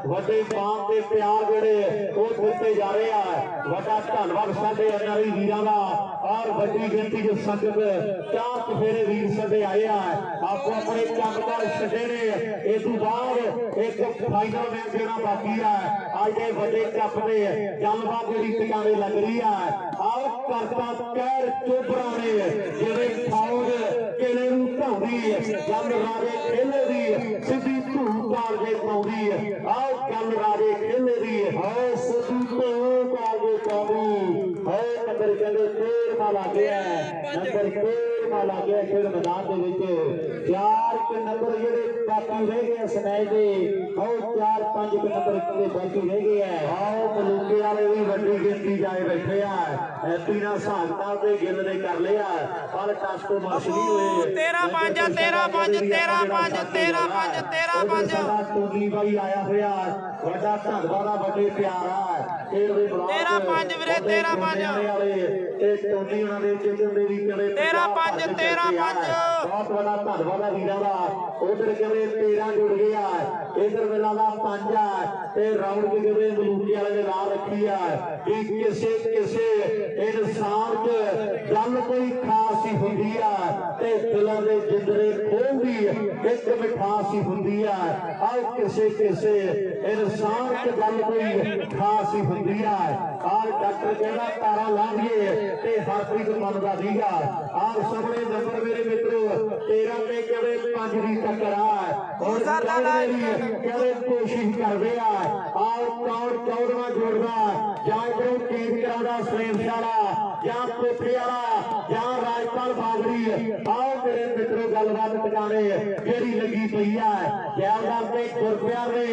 ਵੱਡੇ ਮਾਨ ਤੇ ਪਿਆਰ ਜਿਹੜੇ ਉਹ ਦਿੱਤੇ ਜਾ ਰਹੇ ਆ। ਵੱਡਾ ਧੰਨਵਾਦ ਸਾਡੇ ਐਨਆਰਆਈ ਵੀਰਾਂ ਦਾ ਔਰ ਵੱਡੀ ਗਿਣਤੀ ਚ ਸੰਗਤ ਚਾਹ ਚਫੇਰੇ ਵੀਰ ਸਾਡੇ ਆਏ ਆ। ਆਪੋ ਆਪਣੇ ਕੰਮਕਾਰ ਛੱਡੇ ਨੇ। ਇਸ ਤੋਂ ਬਾਅਦ ਇੱਕ ਫਾਈਨਲ ਮੈਚ ਜਿਹੜਾ ਬਾਕੀ ਆ ਅੱਜ ਦੇ ਵੱਡੇ ਕੱਪ ਦੇ ਗੱਲਬਾਤ ਜਿਹੜੀ ਟਿਕਾਣੇ ਲੱਗ ਰਹੀ ਆ। ਆਹ ਕਰਤਾ ਕਹਿਰ ਚੋਬਰਾ ਨੇ ਜਿਹੜੇ ਫੌਜ ਕਿਲੇ ਨੂੰ ਢਾਉਂਦੀ ਗੱਲ ਰਾਜੇ ਖੇਲੇ ਦੀ ਸਿੱਧੀ ਧੂੜ ਕਾਲਜੇ ਪਾਉਂਦੀ ਆਹ ਗੱਲ ਰਾਜੇ ਖੇਲੇ ਦੀ ਹੈ ਸਿੱਧੀ ਧੂੜ ਕਾਲਜੇ ਪਾਉਂਦੀ ਹੈ। ਨੰਬਰ ਕਹਿੰਦੇ 13 ਲਾ ਗਿਆ ਨੰਬਰ 13 ਲਾ ਗਿਆ ਖੇਡ ਮੈਦਾਨ ਦੇ ਵਿੱਚ 4 ਨੰਬਰ ਜਿਹੜੇ ਬਾਕੀ ਰਹਿ ਗਏ ਸਮੇਂ ਦੇ ਉਹ 4-5 ਨੰਬਰ ਕਿਤੇ ਬਾਕੀ ਰਹਿ ਗਏ ਆ। ਆਓ ਮਲੂਕੇ ਵਾਲੇ ਵੀ ਵੱਡੀ ਗਿਣਤੀ ਜਾਏ ਬੈਠੇ ਆ। ਐਪੀ ਨਾਲ ਸਾਹਤਾ ਤੇ ਗਿੱਲ ਨੇ ਕਰ ਲਿਆ ਪਰ ਟਾਸਕੋ ਮਾਰਸ਼ ਨਹੀਂ ਹੋਏ। 13-5 13-5 13-5 13-5 13-5 ਟੋਨੀ ਬਾਈ ਆਇਆ ਹੋਇਆ ਵੱਡਾ ਧੰਨਵਾਦ ਆ ਵੱਡੇ ਪਿਆਰ ਆ ਖੇਡ ਦੇ ਬਲਾਕ 13-5 ਵੀਰੇ 13-5 ਵਾਲੇ ਤੇ ਟੋਨੀ ਉਹਨਾਂ ਦੇ ਚਿੱਤਰ ਦੇ ਵੀ ਕਦੇ 13-5 13-5 ਬਹੁਤ ਵੱਡਾ ਧੰਨਵਾਦ ਆ ਵੀਰਾਂ ਦਾ। ਉਧਰ ਕਹਿੰਦੇ 13 ਜੁੜ ਗਿਆ ਇਧਰ ਵੇਲਾ ਦਾ 5 ਆ ਤੇ ਰਾਉਂਡ ਦੇ ਕਹਿੰਦੇ ਮਲੂਕੇ ਵਾਲੇ ਨੇ ਲਾ ਰੱਖੀ ਆ ਕਿ ਕਿਸੇ ਇਨਸਾਨ 'ਚ ਗੱਲ ਕੋਈ ਖਾਸ ਹੀ ਹੁੰਦੀ ਆ ਤੇ ਦਿਲਾਂ ਦੇ ਜਿੰਦਰੇ ਖੋਲਦੀ ਇੱਕ ਮਿਠਾਸ ਹੀ ਹੁੰਦੀ ਆ। ਆਹ ਕਿਸੇ ਇਨਸਾਨ 'ਚ ਗੱਲ ਕੋਈ ਖਾਸ ਹੀ ਹੁੰਦੀ ਆ। ਆਹ ਡਾਕਟਰ ਕਹਿੰਦਾ ਤਾਰਾ ਲਾ ਲਈਏ ਤੇ ਹਰਪ੍ਰੀਤ ਮੰਨਦਾ ਨਹੀਂਗਾ। ਆਹ ਸਾਹਮਣੇ ਨੰਬਰ ਮੇਰੇ ਮਿੱਤਰੋ 13 ਤੇ ਕਹਿੰਦੇ 5 ਦੀ ਟੱਕਰ ਆ। ਹੁਣ ਕਹਿੰਦੇ ਕੋਸ਼ਿਸ਼ ਕਰਦੇ ਆ ਆਹ ਕੌਣ 14ਵਾਂ ਜੋੜਦਾ ਜਾਂ ਇਧਰੋਂ ਟੀਮ ਕਰਾਉਂਦਾ ਸਲੇਮ ਵਾਲਾ ਜਾਂ ਕੋਠੇ ਵਾਲਾ ਜਾਂ ਰਾਜਪਾਲ ਬਾਗੜੀ। ਆਓ ਮੇਰੇ ਮਿੱਤਰੋ ਗੱਲਬਾਤ ਟਿਕਾਣੇ ਜਿਹੜੀ ਲੱਗੀ ਪਈ ਆ ਜੈਲਦਾਰ ਤੇ ਗੁਰਪਿਆਰ ਨੇ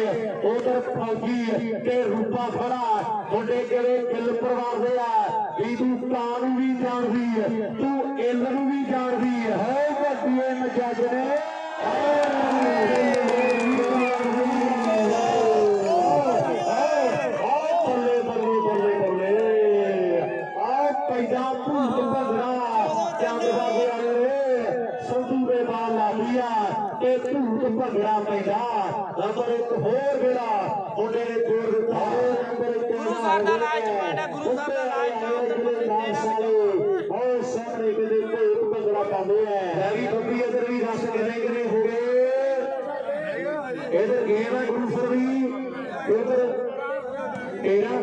ਉਧਰ ਫੌਜੀ ਤੇ ਰੂਪਾ ਖੜਾ ਤੁਹਾਡੇ ਕਿਹੜੇ ਗਿੱਲ ਪਰਿਵਾਰ ਦੇ ਆ ਵੀ ਤੂੰ ਕਾਂ ਨੂੰ ਵੀ ਜਾਣਦੀ ਤੂੰ ਇੱਲ ਨੂੰ ਵੀ ਜਾਣਦੀ ਹੈ ਵੱਡੀਏ ਮਜੱਜ ਨੇ। ਭੰਗੜਾ ਪੈਂਦਾ ਨੰਬਰ 1 ਹੋਰ ਜਿਹੜਾ ਮੁੰਡੇ ਨੇ ਜੋੜ ਦਿੱਤਾ ਨੰਬਰ 1 ਗੁਰੂ ਸਾਹਿਬ ਦਾ ਰਾਜ ਪੈਂਦਾ ਗੁਰੂ ਸਾਹਿਬ ਦਾ ਰਾਜ ਉਹ ਸਾਹਮਣੇ ਕਿਤੇ ਕੋਈ ਭੰਗੜਾ ਪਾਉਂਦੇ ਆ ਲੈ ਵੀ ਬੱਬੀ ਇਧਰ ਵੀ ਦੱਸ ਕਿੰਨੇ ਹੋ ਗਏ ਇਧਰ ਗੇਮ ਹੈ ਗੁਰੂ ਸਰ ਵੀ ਇਧਰ 13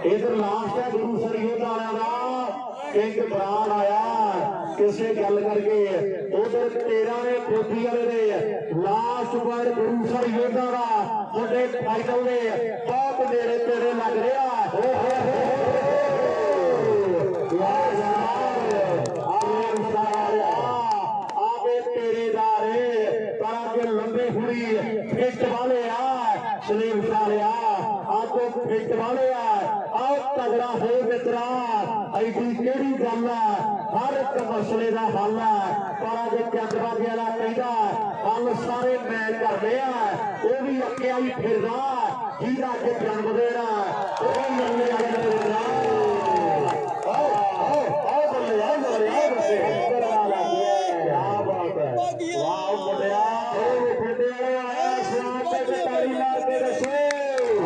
ਇਧਰ ਲਾਸਟ ਹੈ ਗੁਰੂ ਸਰ ਯੋਧਾ ਵਾਲਿਆਂ ਦਾ ਇੱਕ ਬਰਾੜ ਆਇਆ ਕਿਸੇ ਗੱਲ ਕਰਕੇ ਉਧਰ 13 ਨੇ ਕੋਠੀ ਵਾਲੇ ਦੇ ਲਾਸਟ ਵਾਰ ਗੁਰੂ ਸਰ ਯੋਧਾ ਦਾ ਮੁੰਡੇ ਫਾਈਨਲ ਦੇ ਬਹੁਤ ਨੇੜੇ ਤੇੜੇ ਲੱਗ ਰਿਹਾ। ਆਵੇ ਤੇਰੇ ਦਾਰੇ ਤਾਂ ਕਿ ਲੰਬੇ ਹੁਣੀ ਫਿੱਟ ਵਾਲੇ ਆ ਸਲੀਮ ਸਾਲਿਆ ਆਜੋ ਫਿੱਟ ਵਾਲੇ ਆ ਆਓ ਤਗੜਾ ਹੋ ਮਿੱਤਰਾ ਐਡੀ ਕਿਹੜੀ ਗੱਲ ਆ ਹਰ ਇੱਕ ਮਸਲੇ ਦਾ ਹੱਲ ਆ ਪਰ ਅੱਜ ਚੰਦਬਾਜੀ ਵਾਲਾ ਕਹਿੰਦਾ ਹੱਲ ਸਾਰੇ ਮੈਂ ਕਰਦੇ ਆ ਉਹ ਵੀ ਅੱਕਿਆ ਹੀ ਫਿਰਦਾ ਜਿਹਦਾ ਅੱਜ ਜਨਮ ਦੇਣਾ ਉਹ ਮੰਨੇ ਵਾਲੇ ਨੇ ਦੇਣਾ। ਆਓ ਬੱਲੇ ਆਓ ਬੱਲੇ ਕਰਵਾ ਲੱਗੇ ਆ ਬਾਤ ਹੈ ਵਾਹ ਮੁੰਡਿਆ ਉਹ ਫਿੱਟੇ ਵਾਲੇ ਆਇਆ ਸਵਾਗਤ ਤੇ ਤਾੜੀ ਲਾ ਕੇ ਦੱਸੇ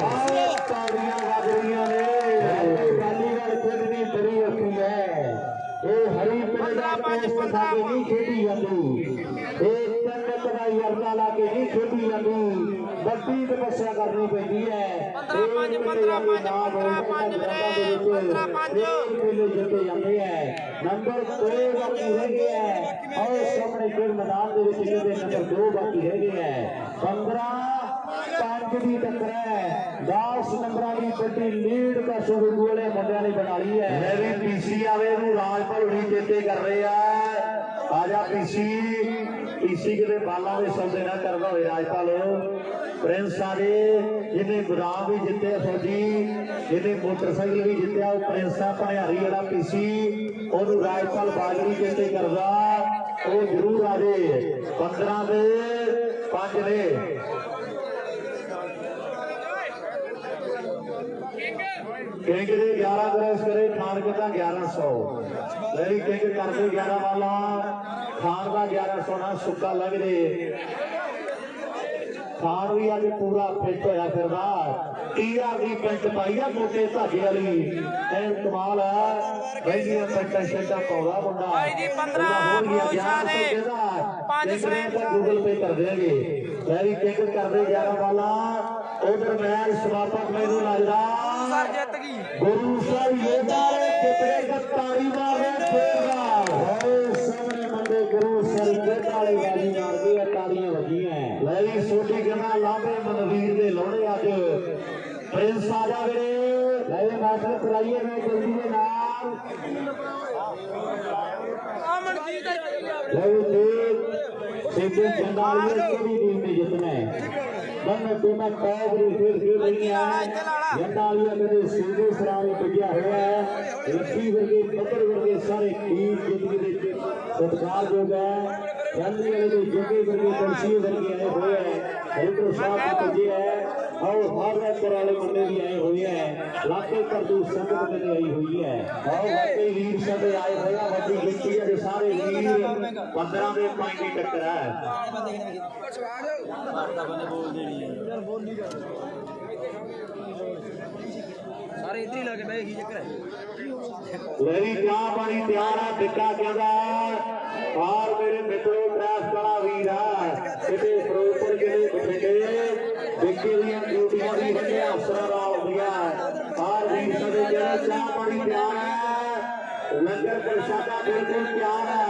ਆਹ ਤਾੜੀਆਂ ਵੱਜ ਰਹੀਆਂ ਨੇ ਗਾਲੀ ਨਾਲ ਖੇਡਣੀ ਬੜੀ ਔਖੀ ਹੈ। ਇਹ ਹਰੀ ਪਿੰਡ ਦਾ ਪੋਸਟ ਲਾ ਕੇ ਨਹੀਂ ਖੇਡੀ ਜਾਂਦੀ ਇਹ ਤੰਨਤ ਦਾ ਯਰਦਾ ਲਾ ਕੇ ਨਹੀਂ ਖੇਡੀ ਜਾਂਦੀ ਵੱਡੀ ਤਪੱਸਿਆ ਕਰਨੀ ਪੈਂਦੀ ਹੈ। 15-5 15-5 ਵੀਰੇ 15-5 ਮੇਲੇ ਜਿੱਤੇ ਜਾਂਦੇ ਹੈ। ਨੰਬਰ 2 ਬਾਕੀ ਰਹਿ ਗਿਆ ਹੈ ਔਰ ਸਾਹਮਣੇ ਖੇਡ ਮੈਦਾਨ ਦੇ ਵਿੱਚ ਜਿਹਦੇ ਨੰਬਰ 2 ਬਾਕੀ ਰਹਿ ਗਿਆ ਹੈ 15-5 ਦੀ ਟੱਕਰ ਹੈ 10 ਨੰਬਰਾਂ ਦੀ ਵੱਡੀ ਲੀਡ ਦਾ ਸ਼ੁਰੂ ਵਾਲੇ ਮੁੰਡਿਆਂ ਨੇ ਬਣਾ ਲਈ ਹੈ। ਇਹ ਵੀ ਪੀਸੀ ਆਵੇ ਨੂੰ ਰਾਜਪਾਲ ਹੁਣੀ ਚੇਤੇ ਕਰ ਰਹੇ ਆ आजा पीसी किते बालों के सौदे ना करदा होए राजपाल प्रिंस आदे जिन्हें गोदाम भी जितया फौजी जिन्हें मोटरसाइकिल भी जितया वो प्रिंसा भनियारी वाला पीसी ओनू राजपाल बाजरी चेते करदा वो जरूर आजे 15 दे 5 ने किंग दे 11 क्रॉस करे खान के 1100 मेरी किंग कर दे 11 वाला खान का 1100 ना सुक्का लग दे खान भी अज पूरा फिट होया फिरदा टीआर की पेंट पाई है मोटे धागे वाली एन कमाल है बहनियां पेंटा शेंटा पाउंदा मुंडा भाई जी 15 पुरुषां दे 5 स्लैब गूगल पे कर देंगे मेरी किंग कर दे 11 वाला उधर मैच समापक मेनू लगदा सर जित गई गुरु सर योदा कितने ताड़ी मारे फेरदा सामने बंदे गुरु सर वाली बाजी मार के ताड़ियां वजियां लैली सोटी कहना लाभे मनवीर दे लोड़े अज प्रिंस आ जा वीरे ले मास्टर कराइए मैं जल्दी दे नाल अमनजीत ले सीधे जंडाली की टीम ने जितना है दोनों टीमें टॉप की खेल खेल रही हैं जंडालिया कदे सीधे सरारे टिकिया हुआ है लक्ष्मी वर्गे पत्थर वर्गे सारे टीम जिंदगी के सत्कार जो है जल्दी वाले जो जगे वर्गे कुर्सी वर्गे आए हुए हैं हरिपुर साहब पहुंचे हैं और हार्डवेयर वाले बंदे भी आए हुए हैं लाखे कर दी संगत बंदे आई हुई है और वाकई वीर सब आए हुए हैं बड़ी गिनती है सारे वीर 15 दे पॉइंट की टक्कर है सारे इधर ही लगे भाई की चक्कर है मेरी चाह पानी तैयार है बिका कहता और मेरे मित्रों ट्रैफिक वाला वीर है इसे फिरोजपुर जिले बठिंडे बिके दी ड्यूटियां भी बड़े अफसर दा होंदियां और वीर सदे जेड़ा चाह पानी तैयार है लंगर प्रशादा बिल्कुल तैयार है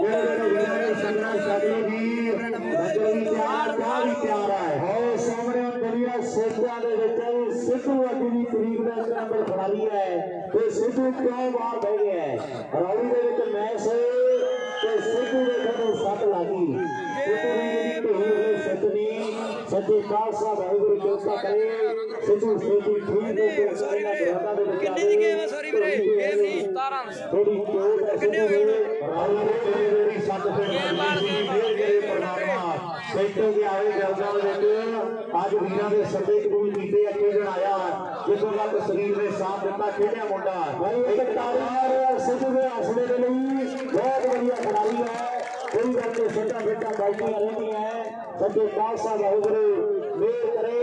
जेड़े वीर संगना साधे वीर लंगर भी तैयार है और सामने दुनिया सेठियां दे विच सिद्धू अड्डी दी तरीक दा नंबर फड़ा लिया है ते सिद्धू क्यों बाहर बह गया है रौली दे विच मैच ते सिद्धू दे खतों सट लगी सिद्धू दी ढोल होए सतनी सच्चे खालसा वाहिगुरू कृपा करे सिद्धू सेठी ठीक हो के सारियां ग्राउंडां दे विच किन्नी दी गेम है सॉरी वीरे गेम नहीं 17 थोड़ी चोट है सिद्धू दे रौली दे मेरी सट पे मेरे परमात्मा सेठो के आए गर्दां दे विच आज वीरां दे सट्टे कबूल कीते आ खेडण आया जिसों तक शरीर ने साथ दिता खेडिया मुंडा एक ताली मारे सिद्धू दे हौसले दे लई बहुत बढ़िया खिलाड़ी है कोई गल नहीं सट्टा बेटा बाइकियां रहती है सच्चे खालसा वाहिगुरू मेहर करे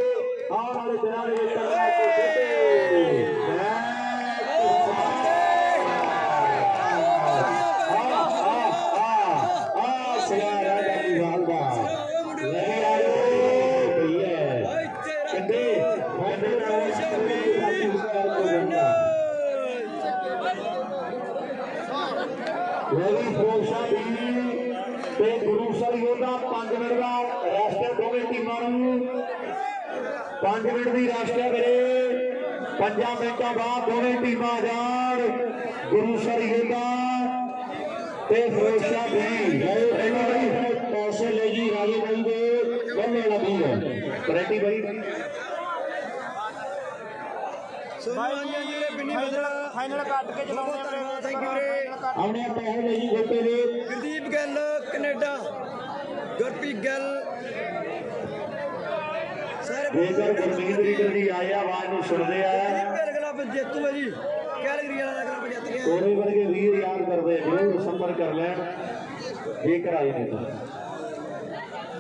आने वाले दिनों में करना को खेते गुरु सर योदा 5 मिनट का राष्ट्र दोवें टीमां 5 मिनट की राष्ट्र करे 5 मिनटों बाद दोवें टीमां जान गुरु सर योदा फिरोज शाह भी पैसे ले जी राजे भाई दे बल्ले लगी है करेटी भाई फाइनल ਕੱਟ ਕੇ ਚਲਾਉਂਦੇ ਆ थैंक यू रे हमने पैसे ले जी गोटे दे गुरदीप गल कनेडा गुरप्रीत गल सारे बेकर गुरमीत रीडर जी आए आवाज ਨੂੰ ਸੁਣਦੇ ਆ क्लब जेतू है जी कैलगरी वाला क्लब जीत गया कोरे वर्गे वीर याद करते जरूर संपर्क कर लें जेकर आए नहीं तो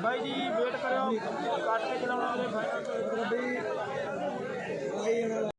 ਬਾਈ ਜੀ ਵੇਟ ਕਰਿਓ ਕੱਟ ਕੇ ਚਲਾਉਣਾ ਉਹਦੇ ਫਾਈਨਲ भाई